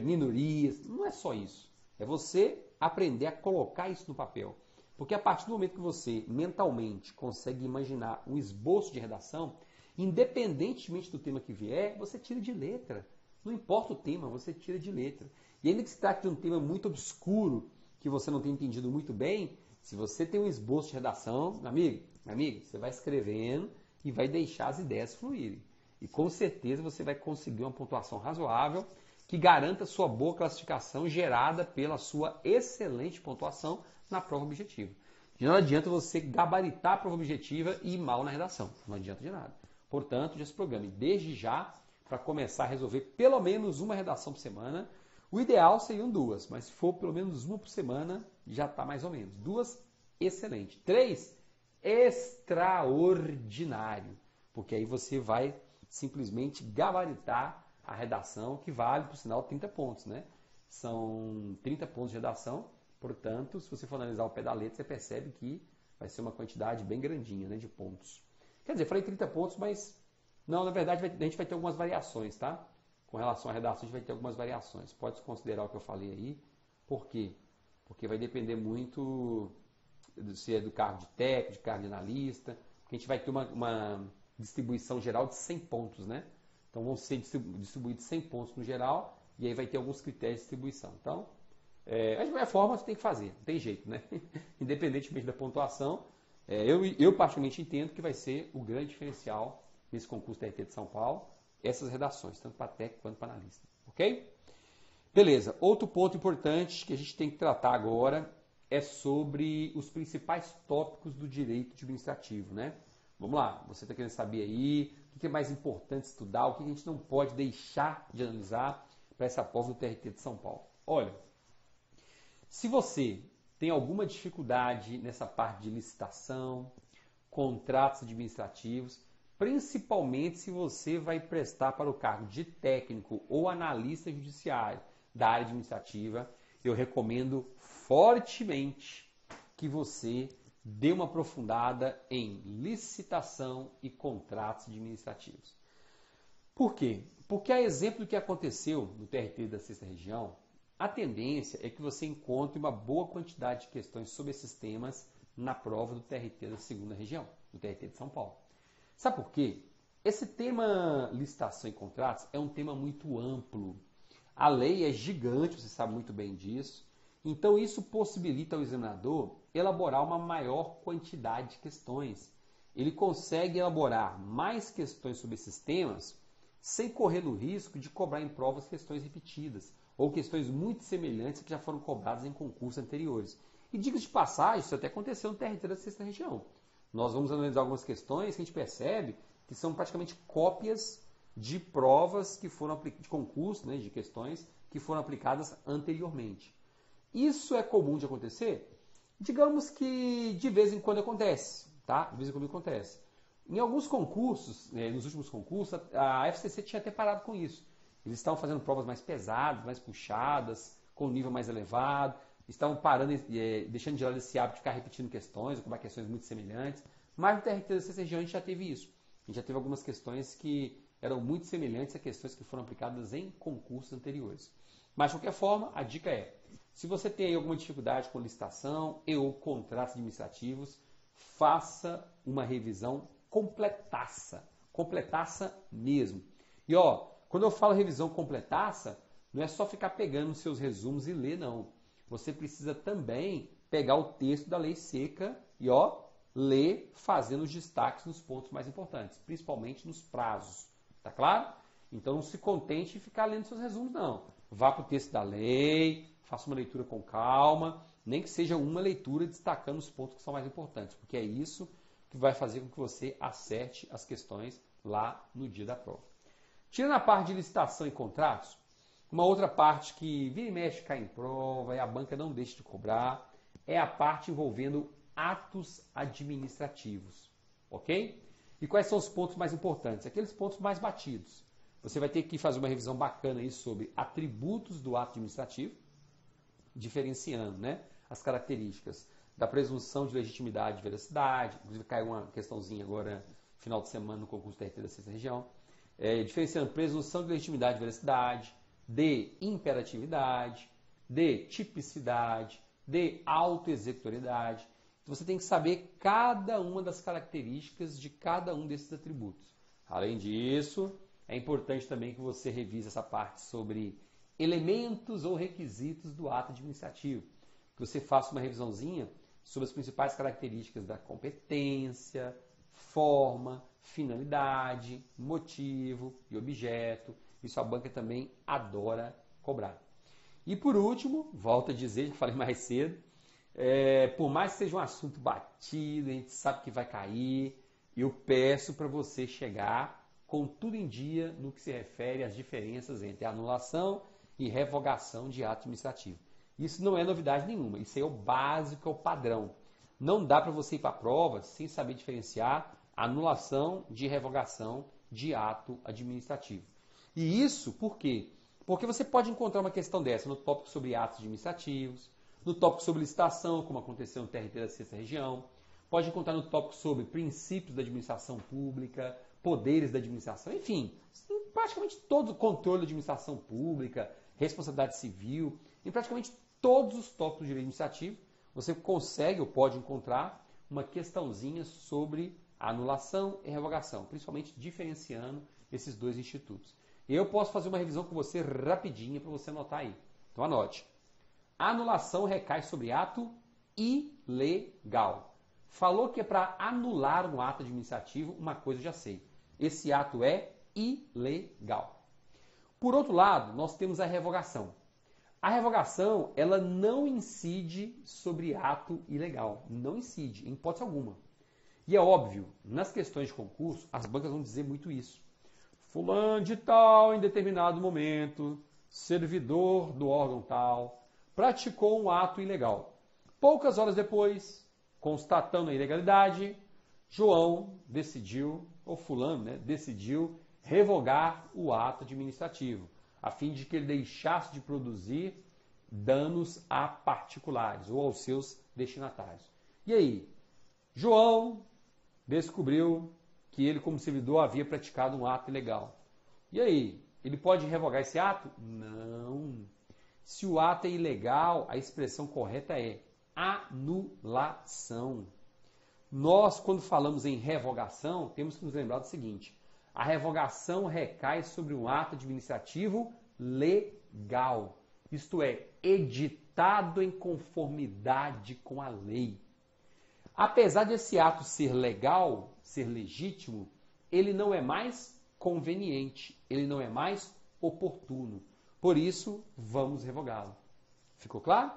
minorias. Não é só isso. É você aprender a colocar isso no papel. Porque a partir do momento que você mentalmente consegue imaginar um esboço de redação, independentemente do tema que vier, você tira de letra. Não importa o tema, você tira de letra. E ainda que se trate de um tema muito obscuro, que você não tem entendido muito bem, se você tem um esboço de redação, meu amigo, você vai escrevendo e vai deixar as ideias fluírem. E com certeza você vai conseguir uma pontuação razoável que garanta sua boa classificação gerada pela sua excelente pontuação na prova objetiva. E não adianta você gabaritar a prova objetiva e ir mal na redação. Não adianta de nada. Portanto, já se programe desde já para começar a resolver pelo menos uma redação por semana. O ideal seriam 2, mas se for pelo menos uma por semana, já está mais ou menos. 2, excelente. 3, extraordinário. Porque aí você vai simplesmente gabaritar a redação, que vale, por sinal, 30 pontos. São 30 pontos de redação. Portanto, se você for analisar o pé da letra, você percebe que vai ser uma quantidade bem grandinha, né, de pontos. Quer dizer, falei 30 pontos, mas não, na verdade a gente vai ter algumas variações, tá? Com relação à redação, a gente vai ter algumas variações. Pode considerar o que eu falei aí. Por quê? Porque vai depender muito se é do cargo de técnico, de cargo de analista, porque a gente vai ter uma distribuição geral de 100 pontos, né? Então vão ser distribuídos 100 pontos no geral, e aí vai ter alguns critérios de distribuição. Então, de qualquer forma, você tem que fazer, não tem jeito, né? Independentemente da pontuação, eu particularmente entendo que vai ser o grande diferencial nesse concurso da RT de São Paulo, essas redações, tanto para técnico quanto para analista, ok? Beleza, outro ponto importante que a gente tem que tratar agora é sobre os principais tópicos do direito administrativo, né? Vamos lá, você está querendo saber aí o que é mais importante estudar, o que a gente não pode deixar de analisar para essa prova do TRT de São Paulo. Olha, se você tem alguma dificuldade nessa parte de licitação, contratos administrativos, principalmente se você vai prestar para o cargo de técnico ou analista judiciário da área administrativa, eu recomendo fortemente que você dê uma aprofundada em licitação e contratos administrativos. Por quê? Porque, a exemplo do que aconteceu no TRT da 6ª Região, a tendência é que você encontre uma boa quantidade de questões sobre esses temas na prova do TRT da 2ª Região, do TRT de São Paulo. Sabe por quê? Esse tema licitação e contratos é um tema muito amplo. A lei é gigante, você sabe muito bem disso. Então, isso possibilita ao examinador elaborar uma maior quantidade de questões. Ele consegue elaborar mais questões sobre esses temas sem correr o risco de cobrar em provas questões repetidas ou questões muito semelhantes que já foram cobradas em concursos anteriores. E diga de passagem, isso até aconteceu no TRT da 6ª Região. Nós vamos analisar algumas questões que a gente percebe que são praticamente cópias de provas que foram de concurso, né, de questões que foram aplicadas anteriormente. Isso é comum de acontecer? Digamos que de vez em quando acontece, tá? De vez em quando acontece. Em alguns concursos, nos últimos concursos, a FCC tinha até parado com isso. Eles estavam fazendo provas mais pesadas, mais puxadas, com um nível mais elevado, estavam parando, deixando de lado esse hábito de ficar repetindo questões, ou cobrar questões muito semelhantes. Mas no TRT da 6ª Região a gente já teve isso. A gente já teve algumas questões que eram muito semelhantes a questões que foram aplicadas em concursos anteriores. Mas, de qualquer forma, a dica é, se você tem aí alguma dificuldade com licitação e ou contratos administrativos, faça uma revisão completaça mesmo. E quando eu falo revisão completaça, não é só ficar pegando os seus resumos e ler, não. Você precisa também pegar o texto da lei seca e ler fazendo os destaques nos pontos mais importantes, principalmente nos prazos. Tá claro? Então não se contente em ficar lendo seus resumos, não. Vá para o texto da lei, faça uma leitura com calma, nem que seja uma leitura destacando os pontos que são mais importantes, porque é isso que vai fazer com que você acerte as questões lá no dia da prova. Tirando a parte de licitação e contratos, uma outra parte que vira e mexe cai em prova e a banca não deixa de cobrar é a parte envolvendo atos administrativos, ok? E quais são os pontos mais importantes? Aqueles pontos mais batidos. Você vai ter que fazer uma revisão bacana aí sobre atributos do ato administrativo, diferenciando, né, as características da presunção de legitimidade e veracidade. Inclusive caiu uma questãozinha agora, final de semana, no concurso TRT da 6ª Região. Diferenciando presunção de legitimidade e veracidade, de imperatividade, de tipicidade, de autoexecutoriedade. Então, você tem que saber cada uma das características de cada um desses atributos. Além disso, é importante também que você revise essa parte sobre elementos ou requisitos do ato administrativo. Que você faça uma revisãozinha sobre as principais características da competência, forma, finalidade, motivo e objeto. Isso a banca também adora cobrar. E por último, volto a dizer, já falei mais cedo, por mais que seja um assunto batido, a gente sabe que vai cair, eu peço para você chegar com tudo em dia no que se refere às diferenças entre anulação e revogação de ato administrativo. Isso não é novidade nenhuma, isso aí é o básico, é o padrão. Não dá para você ir para a prova sem saber diferenciar anulação de revogação de ato administrativo. E isso por quê? Porque você pode encontrar uma questão dessa no tópico sobre atos administrativos, no tópico sobre licitação, como aconteceu no TRT da 6ª Região. Pode encontrar no tópico sobre princípios da administração pública, poderes da administração, enfim, em praticamente todo o controle da administração pública, responsabilidade civil, em praticamente todos os tópicos do direito administrativo, você consegue ou pode encontrar uma questãozinha sobre anulação e revogação, principalmente diferenciando esses dois institutos. Eu posso fazer uma revisão com você rapidinha para você anotar aí. Então anote. A anulação recai sobre ato ilegal. Falou que é para anular um ato administrativo, uma coisa eu já sei. Esse ato é ilegal. Por outro lado, nós temos a revogação. A revogação, ela não incide sobre ato ilegal. Não incide, em hipótese alguma. E é óbvio, nas questões de concurso, as bancas vão dizer muito isso. Fulano de tal, em determinado momento, servidor do órgão tal, praticou um ato ilegal. Poucas horas depois, constatando a ilegalidade, João decidiu, ou fulano, né, decidiu revogar o ato administrativo, a fim de que ele deixasse de produzir danos a particulares ou aos seus destinatários. E aí? João descobriu que ele, como servidor, havia praticado um ato ilegal. E aí? Ele pode revogar esse ato? Não. Se o ato é ilegal, a expressão correta é anulação. Nós, quando falamos em revogação, temos que nos lembrar do seguinte: a revogação recai sobre um ato administrativo legal, isto é, editado em conformidade com a lei. Apesar desse ato ser legal, ser legítimo, ele não é mais conveniente, ele não é mais oportuno. Por isso, vamos revogá-lo. Ficou claro?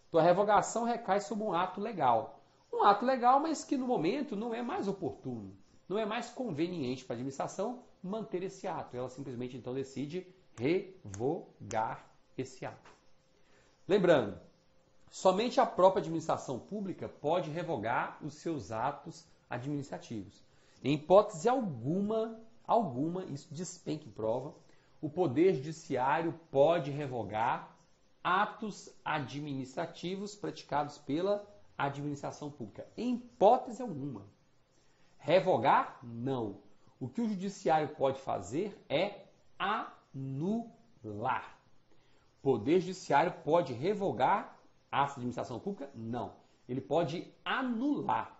Então, a revogação recai sobre um ato legal. Um ato legal, mas que no momento não é mais oportuno, não é mais conveniente para a administração manter esse ato. Ela simplesmente, então, decide revogar esse ato. Lembrando, somente a própria administração pública pode revogar os seus atos administrativos. Em hipótese alguma, isso despenca em prova, o Poder Judiciário pode revogar atos administrativos praticados pela administração pública. Em hipótese alguma. Revogar, não. O que o Judiciário pode fazer é anular. O Poder Judiciário pode revogar atos de administração pública? Não. Ele pode anular.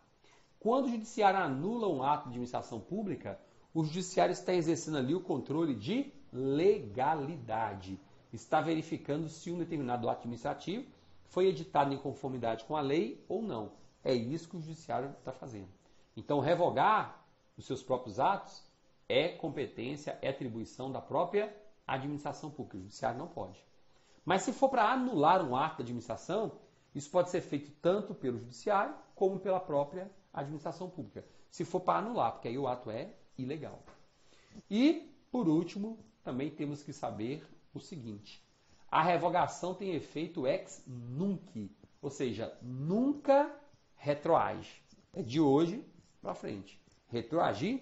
Quando o Judiciário anula um ato de administração pública, o Judiciário está exercendo ali o controle de legalidade. Está verificando se um determinado ato administrativo foi editado em conformidade com a lei ou não. É isso que o Judiciário está fazendo. Então, revogar os seus próprios atos é competência, é atribuição da própria administração pública. O Judiciário não pode. Mas se for para anular um ato da administração, isso pode ser feito tanto pelo Judiciário como pela própria administração pública. Se for para anular, porque aí o ato é ilegal. E, por último, também temos que saber o seguinte: a revogação tem efeito ex nunc, ou seja, nunca retroage. É de hoje para frente. Retroagir,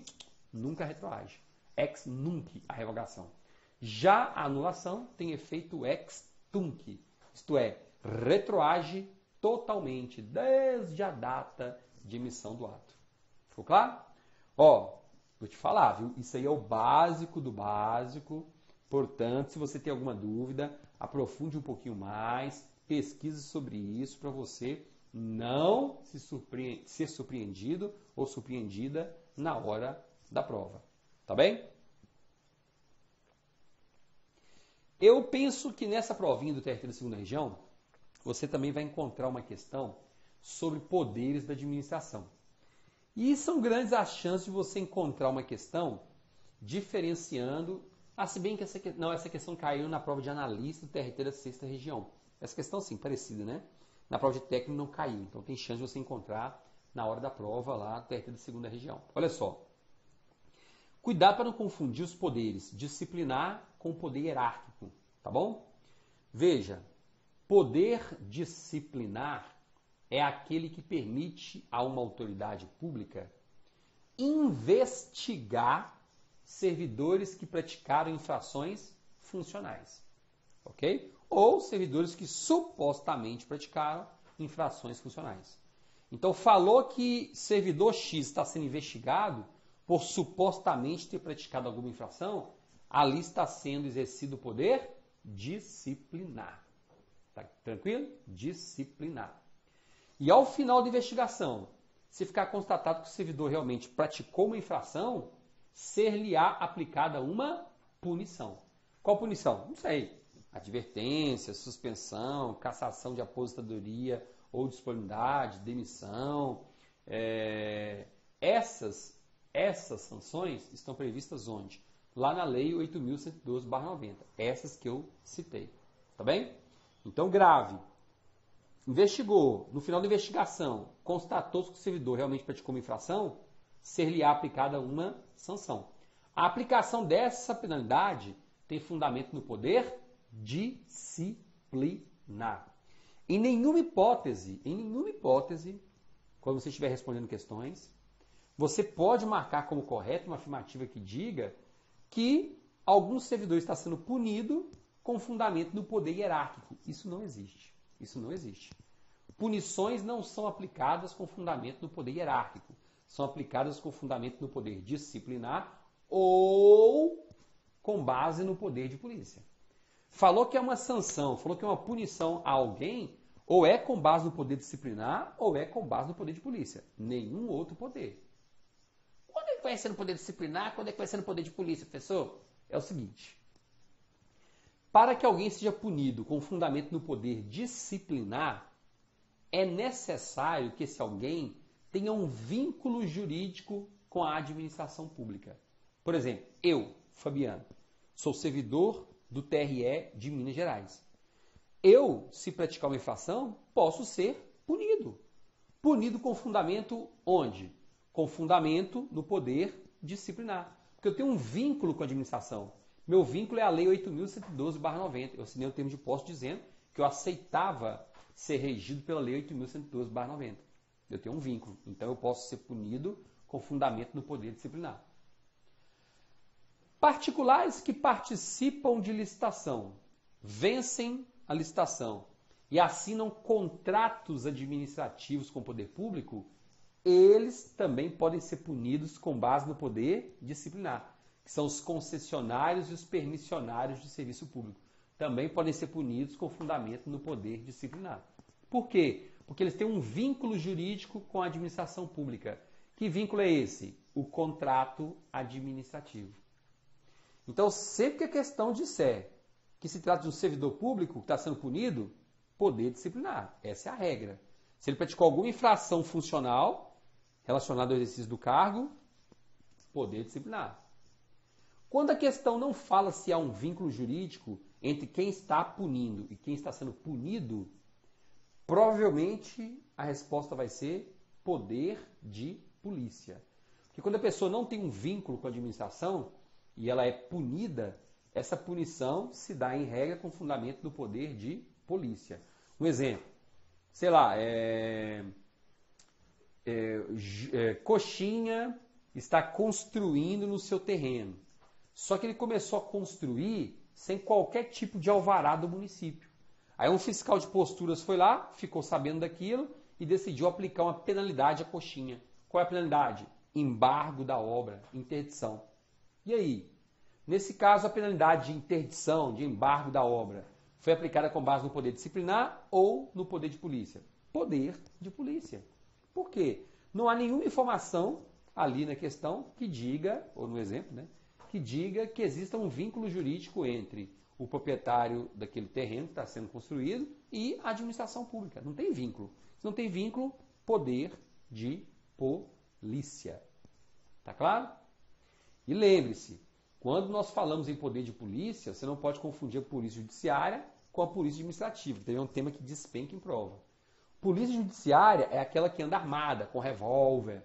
nunca retroage. Ex nunc, a revogação. Já a anulação tem efeito ex tunc, isto é, retroage totalmente, desde a data de emissão do ato. Ficou claro? Ó, vou te falar, viu? Isso aí é o básico do básico. Portanto, se você tem alguma dúvida, aprofunde um pouquinho mais, pesquise sobre isso para você não ser surpreendido ou surpreendida na hora da prova. Tá bem? Eu penso que nessa provinha do TRT da 2ª Região, você também vai encontrar uma questão sobre poderes da administração. E são grandes as chances de você encontrar uma questão diferenciando, se bem que essa questão caiu na prova de analista do TRT da 6ª Região. Essa questão, sim, parecida, né? Na prova de técnico não caiu, então tem chance de você encontrar na hora da prova lá do TRT da 2ª Região. Olha só. Cuidado para não confundir os poderes disciplinar com o poder hierárquico, tá bom? Veja, poder disciplinar é aquele que permite a uma autoridade pública investigar servidores que praticaram infrações funcionais, ok? ou servidores que supostamente praticaram infrações funcionais. Então, falou que servidor X está sendo investigado por supostamente ter praticado alguma infração, ali está sendo exercido o poder disciplinar. Tá tranquilo? Disciplinar. E ao final da investigação, se ficar constatado que o servidor realmente praticou uma infração, ser-lhe-á aplicada uma punição. Qual punição? Não sei. Advertência, suspensão, cassação de aposentadoria ou disponibilidade, demissão. Essas sanções estão previstas onde? Lá na Lei 8.112/90. Essas que eu citei. Tá bem? Então, grave. Investigou. No final da investigação, constatou-se que o servidor realmente praticou uma infração, ser-lhe-á aplicada uma sanção. A aplicação dessa penalidade tem fundamento no poder disciplinar. Em nenhuma hipótese, quando você estiver respondendo questões, você pode marcar como correta uma afirmativa que diga que algum servidor está sendo punido com fundamento no poder hierárquico. Isso não existe. Isso não existe. Punições não são aplicadas com fundamento no poder hierárquico. São aplicadas com fundamento no poder disciplinar ou com base no poder de polícia. Falou que é uma sanção, falou que é uma punição a alguém, ou é com base no poder disciplinar, ou é com base no poder de polícia. Nenhum outro poder. Quando é que vai ser no poder disciplinar? Quando é que vai ser no poder de polícia, professor? É o seguinte. Para que alguém seja punido com fundamento no poder disciplinar, é necessário que esse alguém tenha um vínculo jurídico com a administração pública. Por exemplo, eu, Fabiano, sou servidor do TRE de Minas Gerais. Eu, se praticar uma infração, posso ser punido. Punido com fundamento onde? Com fundamento no poder disciplinar. Porque eu tenho um vínculo com a administração. Meu vínculo é a Lei 8.112/90. Eu assinei um termo de posse dizendo que eu aceitava ser regido pela Lei 8.112/90. Eu tenho um vínculo. Então eu posso ser punido com fundamento no poder disciplinar. Particulares que participam de licitação, vencem a licitação e assinam contratos administrativos com o poder público, eles também podem ser punidos com base no poder disciplinar, que são os concessionários e os permissionários de serviço público. Também podem ser punidos com fundamento no poder disciplinar. Por quê? Porque eles têm um vínculo jurídico com a administração pública. Que vínculo é esse? O contrato administrativo. Então, sempre que a questão disser que se trata de um servidor público que está sendo punido, poder disciplinar. Essa é a regra. Se ele praticou alguma infração funcional relacionada ao exercício do cargo, poder disciplinar. Quando a questão não fala se há um vínculo jurídico entre quem está punindo e quem está sendo punido, provavelmente a resposta vai ser poder de polícia. Porque quando a pessoa não tem um vínculo com a administração e ela é punida, essa punição se dá em regra com fundamento do poder de polícia. Um exemplo, sei lá, Coxinha está construindo no seu terreno. Só que ele começou a construir sem qualquer tipo de alvará do município. Aí um fiscal de posturas foi lá, ficou sabendo daquilo e decidiu aplicar uma penalidade à Coxinha. Qual é a penalidade? Embargo da obra, interdição. E aí? Nesse caso, a penalidade de interdição, de embargo da obra, foi aplicada com base no poder disciplinar ou no poder de polícia? Poder de polícia. Por quê? Não há nenhuma informação ali na questão que diga, ou no exemplo, né, que diga que exista um vínculo jurídico entre o proprietário daquele terreno que está sendo construído e a administração pública. Não tem vínculo. Se não tem vínculo, poder de polícia. Tá claro? E lembre-se, quando nós falamos em poder de polícia, você não pode confundir a polícia judiciária com a polícia administrativa. Então é um tema que despenca em prova. Polícia judiciária é aquela que anda armada, com revólver.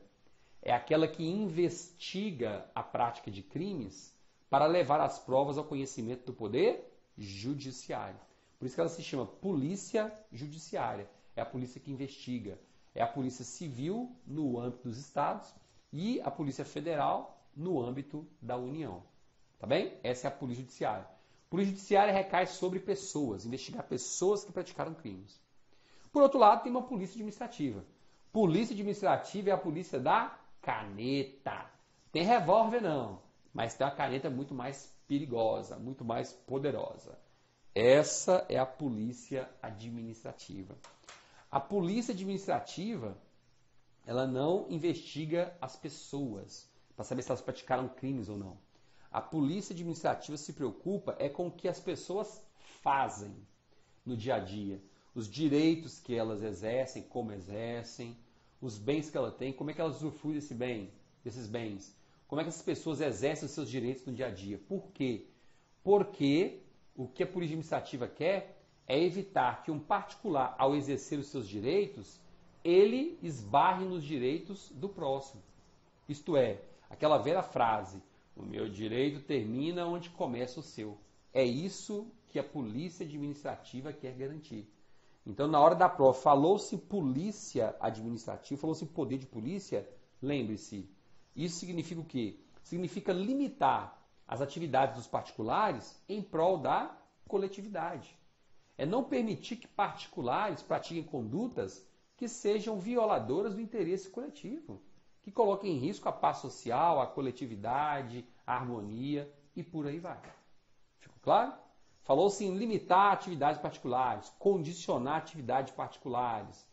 É aquela que investiga a prática de crimes para levar as provas ao conhecimento do poder judiciário. Por isso que ela se chama polícia judiciária. É a polícia que investiga. É a polícia civil no âmbito dos estados e a polícia federal no âmbito da União. Tá bem? Essa é a polícia judiciária. Polícia judiciária recai sobre pessoas, investigar pessoas que praticaram crimes. Por outro lado, tem uma polícia administrativa. Polícia administrativa é a polícia da caneta. Tem revólver não, mas tem uma caneta muito mais perigosa, muito mais poderosa. Essa é a polícia administrativa. A polícia administrativa, ela não investiga as pessoas para saber se elas praticaram crimes ou não. A polícia administrativa se preocupa com o que as pessoas fazem no dia a dia, os direitos que elas exercem, como exercem, os bens que ela tem, como é que elas usufruem desses bens, como é que essas pessoas exercem os seus direitos no dia a dia. Por quê? Porque o que a polícia administrativa quer é evitar que um particular, ao exercer os seus direitos, ele esbarre nos direitos do próximo. Isto é, aquela velha frase, o meu direito termina onde começa o seu. É isso que a polícia administrativa quer garantir. Então, na hora da prova, falou-se polícia administrativa, falou-se poder de polícia, lembre-se, isso significa o quê? Significa limitar as atividades dos particulares em prol da coletividade. É não permitir que particulares pratiquem condutas que sejam violadoras do interesse coletivo, que coloquem em risco a paz social, a coletividade, a harmonia e por aí vai. Ficou claro? Falou-se em limitar atividades particulares, condicionar atividades particulares.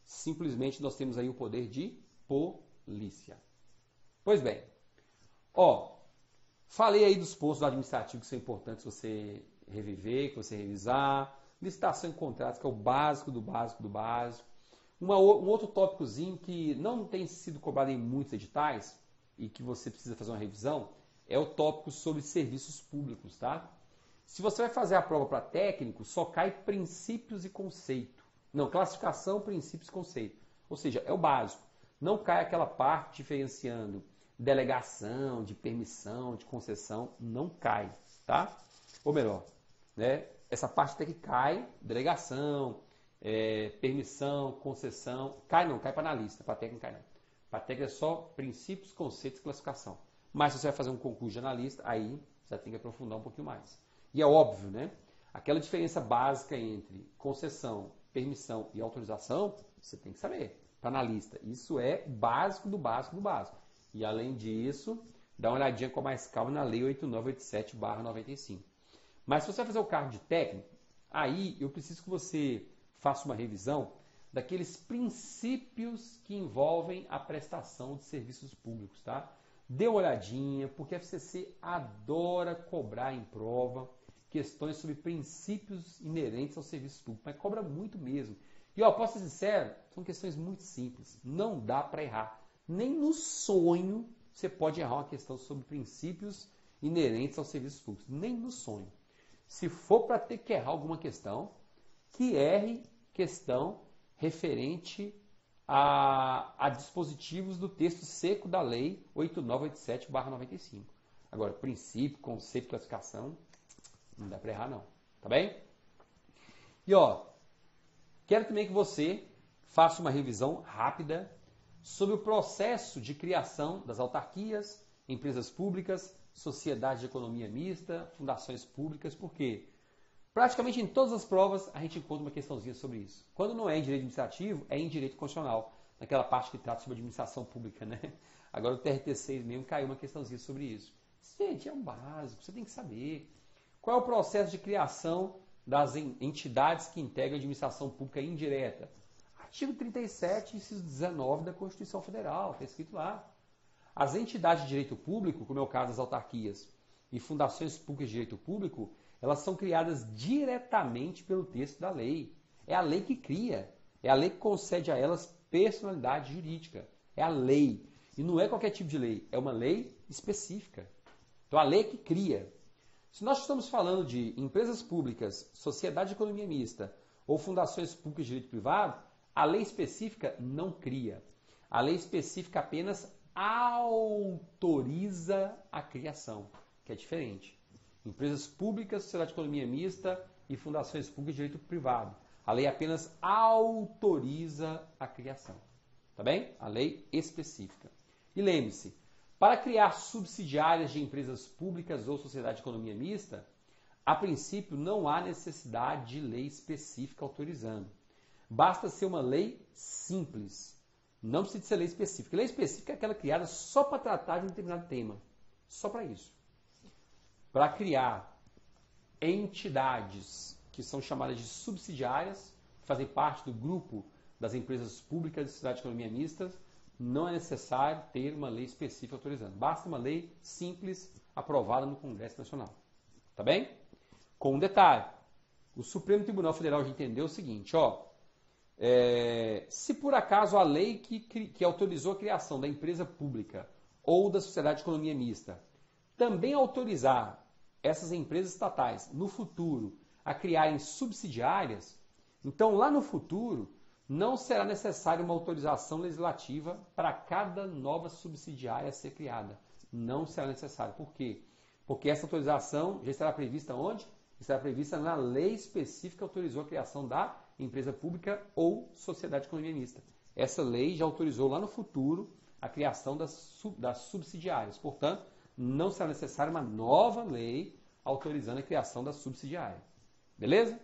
Simplesmente nós temos aí o poder de polícia. Pois bem, falei aí dos postos administrativos que são importantes você reviver, que você revisar. Licitação em contratos, que é o básico do básico do básico. Um outro tópicozinho que não tem sido cobrado em muitos editais e que você precisa fazer uma revisão é o tópico sobre serviços públicos, tá? Se você vai fazer a prova para técnico, só cai princípios e conceito. Não, classificação, princípios e conceito. Ou seja, é o básico. Não cai aquela parte diferenciando delegação, de permissão, de concessão. Não cai, tá? Ou melhor, né? Essa parte até que cai, delegação, permissão, concessão. Cai para analista, para técnico cai não. Para técnico é só princípios, conceitos e classificação. Mas se você vai fazer um concurso de analista, aí você tem que aprofundar um pouquinho mais. E é óbvio, né? Aquela diferença básica entre concessão, permissão e autorização, você tem que saber, para analista. Isso é básico do básico do básico. E além disso, dá uma olhadinha com mais calma na Lei 8987/95. Mas se você vai fazer o cargo de técnico, aí eu preciso que você faça uma revisão daqueles princípios que envolvem a prestação de serviços públicos, tá? Dê uma olhadinha, porque a FCC adora cobrar em prova questões sobre princípios inerentes aos serviços públicos, mas cobra muito mesmo. E posso ser sincero, são questões muito simples, não dá para errar. Nem no sonho você pode errar uma questão sobre princípios inerentes aos serviços públicos, nem no sonho. Se for para ter que errar alguma questão, que erre questão referente a dispositivos do texto seco da Lei 8987/95. Agora, princípio, conceito, classificação, não dá para errar não, tá bem? E quero também que você faça uma revisão rápida sobre o processo de criação das autarquias, empresas públicas, sociedades de economia mista, fundações públicas, porque praticamente em todas as provas a gente encontra uma questãozinha sobre isso. Quando não é em direito administrativo, é em direito constitucional, naquela parte que trata sobre administração pública, né? Agora o TRT6 mesmo caiu uma questãozinha sobre isso. Gente, é um básico, você tem que saber. Qual é o processo de criação das entidades que integram a administração pública indireta? Artigo 37, inciso 19 da Constituição Federal, está escrito lá. As entidades de direito público, como é o caso das autarquias e fundações públicas de direito público, elas são criadas diretamente pelo texto da lei. É a lei que cria, é a lei que concede a elas personalidade jurídica. É a lei. E não é qualquer tipo de lei, é uma lei específica. Então a lei que cria. Se nós estamos falando de empresas públicas, sociedade de economia mista ou fundações públicas de direito privado, a lei específica não cria. A lei específica apenas autoriza a criação, que é diferente. Empresas públicas, sociedade de economia mista e fundações públicas de direito privado. A lei apenas autoriza a criação. Tá bem? A lei específica. E lembre-se, para criar subsidiárias de empresas públicas ou sociedade de economia mista, a princípio não há necessidade de lei específica autorizando. Basta ser uma lei simples. Não precisa ser lei específica. Lei específica é aquela criada só para tratar de um determinado tema. Só para isso. Para criar entidades que são chamadas de subsidiárias, que fazem parte do grupo das empresas públicas de sociedade de economia mista, não é necessário ter uma lei específica autorizando. Basta uma lei simples aprovada no Congresso Nacional. Tá bem? Com um detalhe. O Supremo Tribunal Federal já entendeu o seguinte, ó. Se por acaso a lei que autorizou a criação da empresa pública ou da sociedade de economia mista também autorizar essas empresas estatais no futuro a criarem subsidiárias, então lá no futuro não será necessária uma autorização legislativa para cada nova subsidiária a ser criada. Não será necessário. Por quê? Porque essa autorização já estará prevista onde? Estará prevista na lei específica que autorizou a criação da empresa pública ou sociedade de economia mista. Essa lei já autorizou lá no futuro a criação das subsidiárias. Portanto, não será necessária uma nova lei autorizando a criação da subsidiária. Beleza?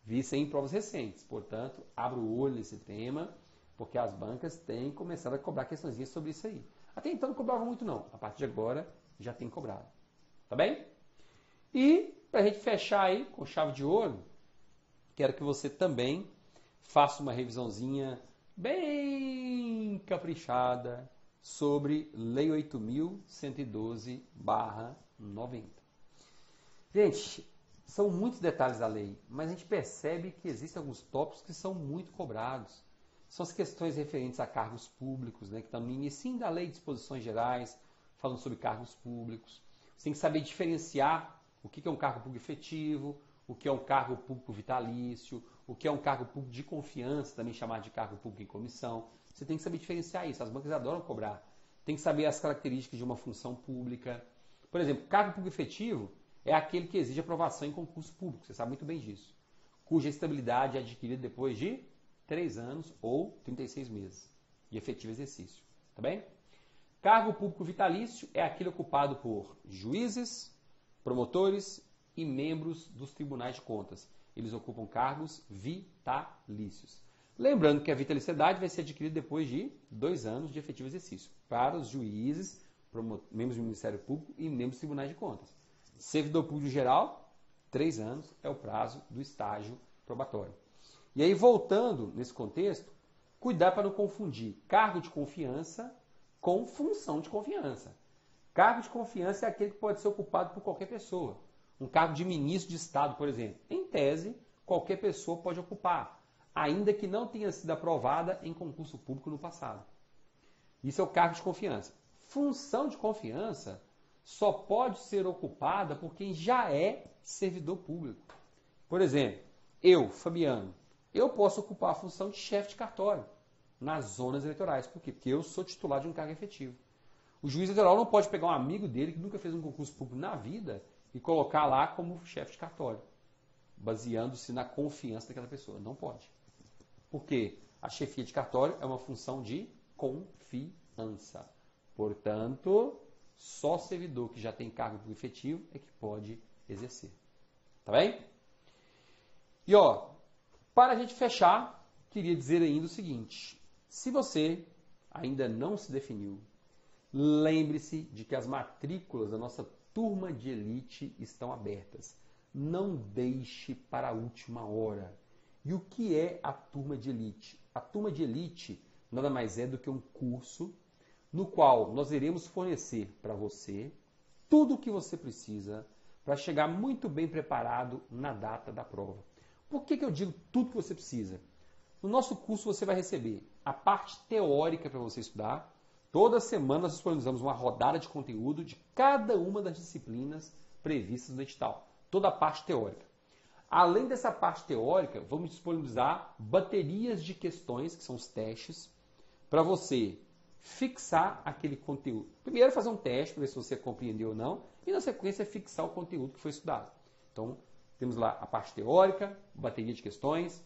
Vi isso em provas recentes. Portanto, abra o olho nesse tema, porque as bancas têm começado a cobrar questõezinhas sobre isso aí. Até então não cobravam muito não. A partir de agora já tem cobrado. Tá bem? E para a gente fechar aí com chave de ouro, quero que você também faça uma revisãozinha bem caprichada sobre Lei 8.112/90. Gente, são muitos detalhes da lei, mas a gente percebe que existem alguns tópicos que são muito cobrados. São as questões referentes a cargos públicos, né, que estão no início da lei de disposições gerais, falando sobre cargos públicos. Você tem que saber diferenciar o que é um cargo público efetivo, o que é um cargo público vitalício, o que é um cargo público de confiança, também chamado de cargo público em comissão. Você tem que saber diferenciar isso. As bancas adoram cobrar. Tem que saber as características de uma função pública. Por exemplo, cargo público efetivo é aquele que exige aprovação em concurso público. Você sabe muito bem disso. Cuja estabilidade é adquirida depois de 3 anos ou 36 meses de efetivo exercício. Tá bem? Cargo público vitalício é aquele ocupado por juízes, promotores e membros dos tribunais de contas. Eles ocupam cargos vitalícios. Lembrando que a vitaliciedade vai ser adquirida depois de 2 anos de efetivo exercício para os juízes, membros do Ministério Público e membros dos tribunais de contas. Servidor público geral, 3 anos é o prazo do estágio probatório. E aí, voltando nesse contexto, cuidar para não confundir cargo de confiança com função de confiança. Cargo de confiança é aquele que pode ser ocupado por qualquer pessoa. Um cargo de ministro de Estado, por exemplo. Em tese, qualquer pessoa pode ocupar, ainda que não tenha sido aprovada em concurso público no passado. Isso é o cargo de confiança. Função de confiança só pode ser ocupada por quem já é servidor público. Por exemplo, eu, Fabiano, eu posso ocupar a função de chefe de cartório nas zonas eleitorais. Por quê? Porque eu sou titular de um cargo efetivo. O juiz eleitoral não pode pegar um amigo dele que nunca fez um concurso público na vida e colocar lá como chefe de cartório, baseando-se na confiança daquela pessoa. Não pode. Porque a chefia de cartório é uma função de confiança. Portanto, só servidor que já tem cargo público efetivo é que pode exercer. Tá bem? E para a gente fechar, queria dizer ainda o seguinte. Se você ainda não se definiu, lembre-se de que as matrículas da nossa turma de elite estão abertas. Não deixe para a última hora. E o que é a turma de elite? A turma de elite nada mais é do que um curso no qual nós iremos fornecer para você tudo o que você precisa para chegar muito bem preparado na data da prova. Por que eu digo tudo que você precisa? No nosso curso você vai receber a parte teórica para você estudar. Toda semana nós disponibilizamos uma rodada de conteúdo de cada uma das disciplinas previstas no edital. Toda a parte teórica. Além dessa parte teórica, vamos disponibilizar baterias de questões, que são os testes, para você fixar aquele conteúdo. Primeiro fazer um teste para ver se você compreendeu ou não, e na sequência fixar o conteúdo que foi estudado. Então, temos lá a parte teórica, bateria de questões.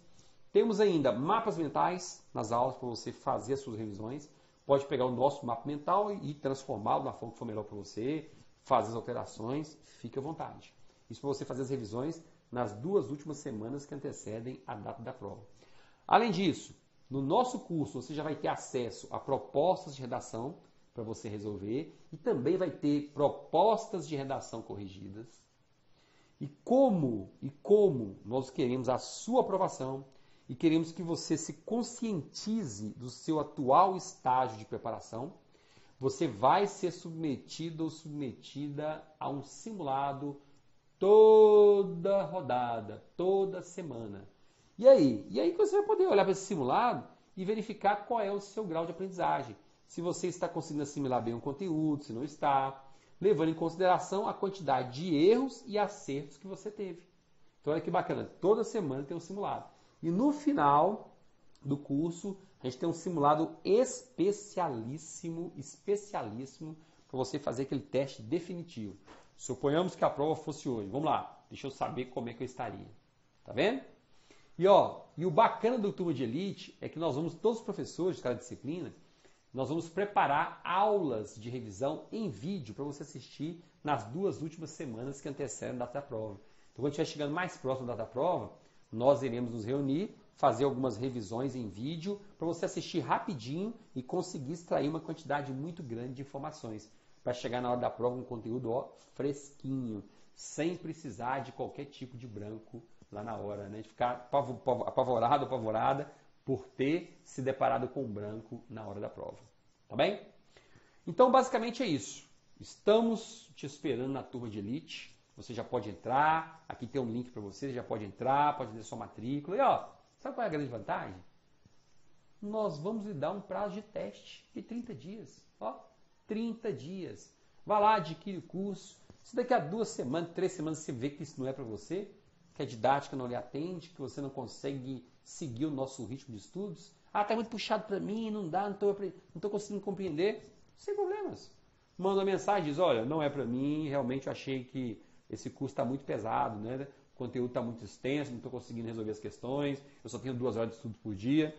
Temos ainda mapas mentais nas aulas para você fazer as suas revisões. Pode pegar o nosso mapa mental e transformá-lo na forma que for melhor para você, fazer as alterações, fique à vontade. Isso para você fazer as revisões nas 2 últimas semanas que antecedem a data da prova. Além disso, no nosso curso você já vai ter acesso a propostas de redação para você resolver e também vai ter propostas de redação corrigidas. E como nós queremos a sua aprovação e queremos que você se conscientize do seu atual estágio de preparação, você vai ser submetido ou submetida a um simulado toda rodada, toda semana. E aí que você vai poder olhar para esse simulado e verificar qual é o seu grau de aprendizagem. Se você está conseguindo assimilar bem o conteúdo, se não está, levando em consideração a quantidade de erros e acertos que você teve. Então olha que bacana, toda semana tem um simulado. E no final do curso, a gente tem um simulado especialíssimo para você fazer aquele teste definitivo. Suponhamos que a prova fosse hoje. Vamos lá, deixa eu saber como é que eu estaria. Tá vendo? E o bacana do Turma de Elite é que nós vamos, todos os professores de cada disciplina, nós vamos preparar aulas de revisão em vídeo para você assistir nas 2 últimas semanas que antecedem a data da prova. Então, quando estiver chegando mais próximo da data da prova, nós iremos nos reunir, fazer algumas revisões em vídeo para você assistir rapidinho e conseguir extrair uma quantidade muito grande de informações para chegar na hora da prova um conteúdo fresquinho, sem precisar de qualquer tipo de branco lá na hora, né? De ficar apavorado, apavorada por ter se deparado com branco na hora da prova. Tá bem? Então, basicamente é isso. Estamos te esperando na Turma de Elite. Você já pode entrar. Aqui tem um link para você. Já pode entrar, pode fazer sua matrícula. E sabe qual é a grande vantagem? Nós vamos lhe dar um prazo de teste de 30 dias. 30 dias. Vai lá, adquire o curso. Se daqui a 2 semanas, 3 semanas você vê que isso não é para você, que a didática não lhe atende, que você não consegue seguir o nosso ritmo de estudos. Está muito puxado para mim, não dá, não estou conseguindo compreender. Sem problemas. Manda uma mensagem, diz, olha, não é para mim, realmente eu achei que esse curso está muito pesado, né? O conteúdo está muito extenso, não estou conseguindo resolver as questões, eu só tenho 2 horas de estudo por dia.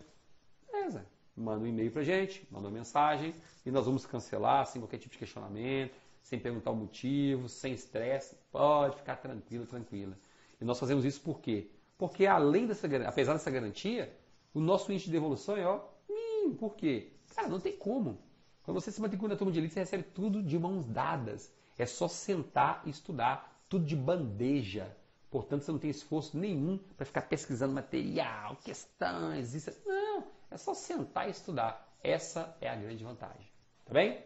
Beleza. Manda um e-mail para a gente, manda uma mensagem e nós vamos cancelar sem qualquer tipo de questionamento, sem perguntar o motivo, sem estresse. Pode ficar tranquilo, tranquila. E nós fazemos isso por quê? Porque apesar dessa garantia, o nosso índice de devolução é mínimo. Por quê? Cara, não tem como. Quando você se matricula na Turma de Elite, você recebe tudo de mãos dadas. É só sentar e estudar. Tudo de bandeja. Portanto, você não tem esforço nenhum para ficar pesquisando material, questões, isso. Não, é só sentar e estudar. Essa é a grande vantagem. Tá bem?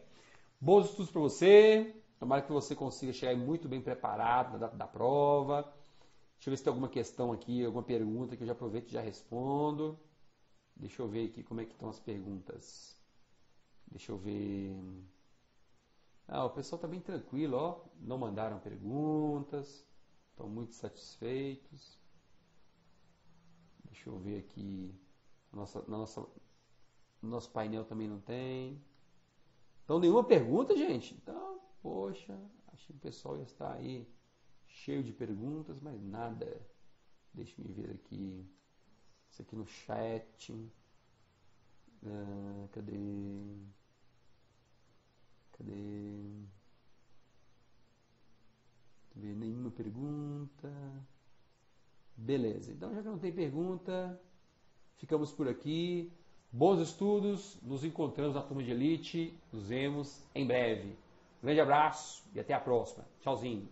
Bons estudos para você. Tomara que você consiga chegar muito bem preparado na data da prova. Deixa eu ver se tem alguma questão aqui, alguma pergunta que eu já aproveito e já respondo. Deixa eu ver aqui como é que estão as perguntas. Deixa eu ver. O pessoal está bem tranquilo, não mandaram perguntas. Estão muito satisfeitos. Deixa eu ver aqui. No nosso painel também não tem. Então, nenhuma pergunta, gente? Então, poxa, achei que o pessoal ia estar aí cheio de perguntas, mas nada. Deixa eu ver aqui. Isso aqui no chat. Cadê? Não vi nenhuma pergunta. Beleza. Então, já que não tem pergunta, ficamos por aqui. Bons estudos. Nos encontramos na Turma de Elite. Nos vemos em breve. Um grande abraço e até a próxima. Tchauzinho.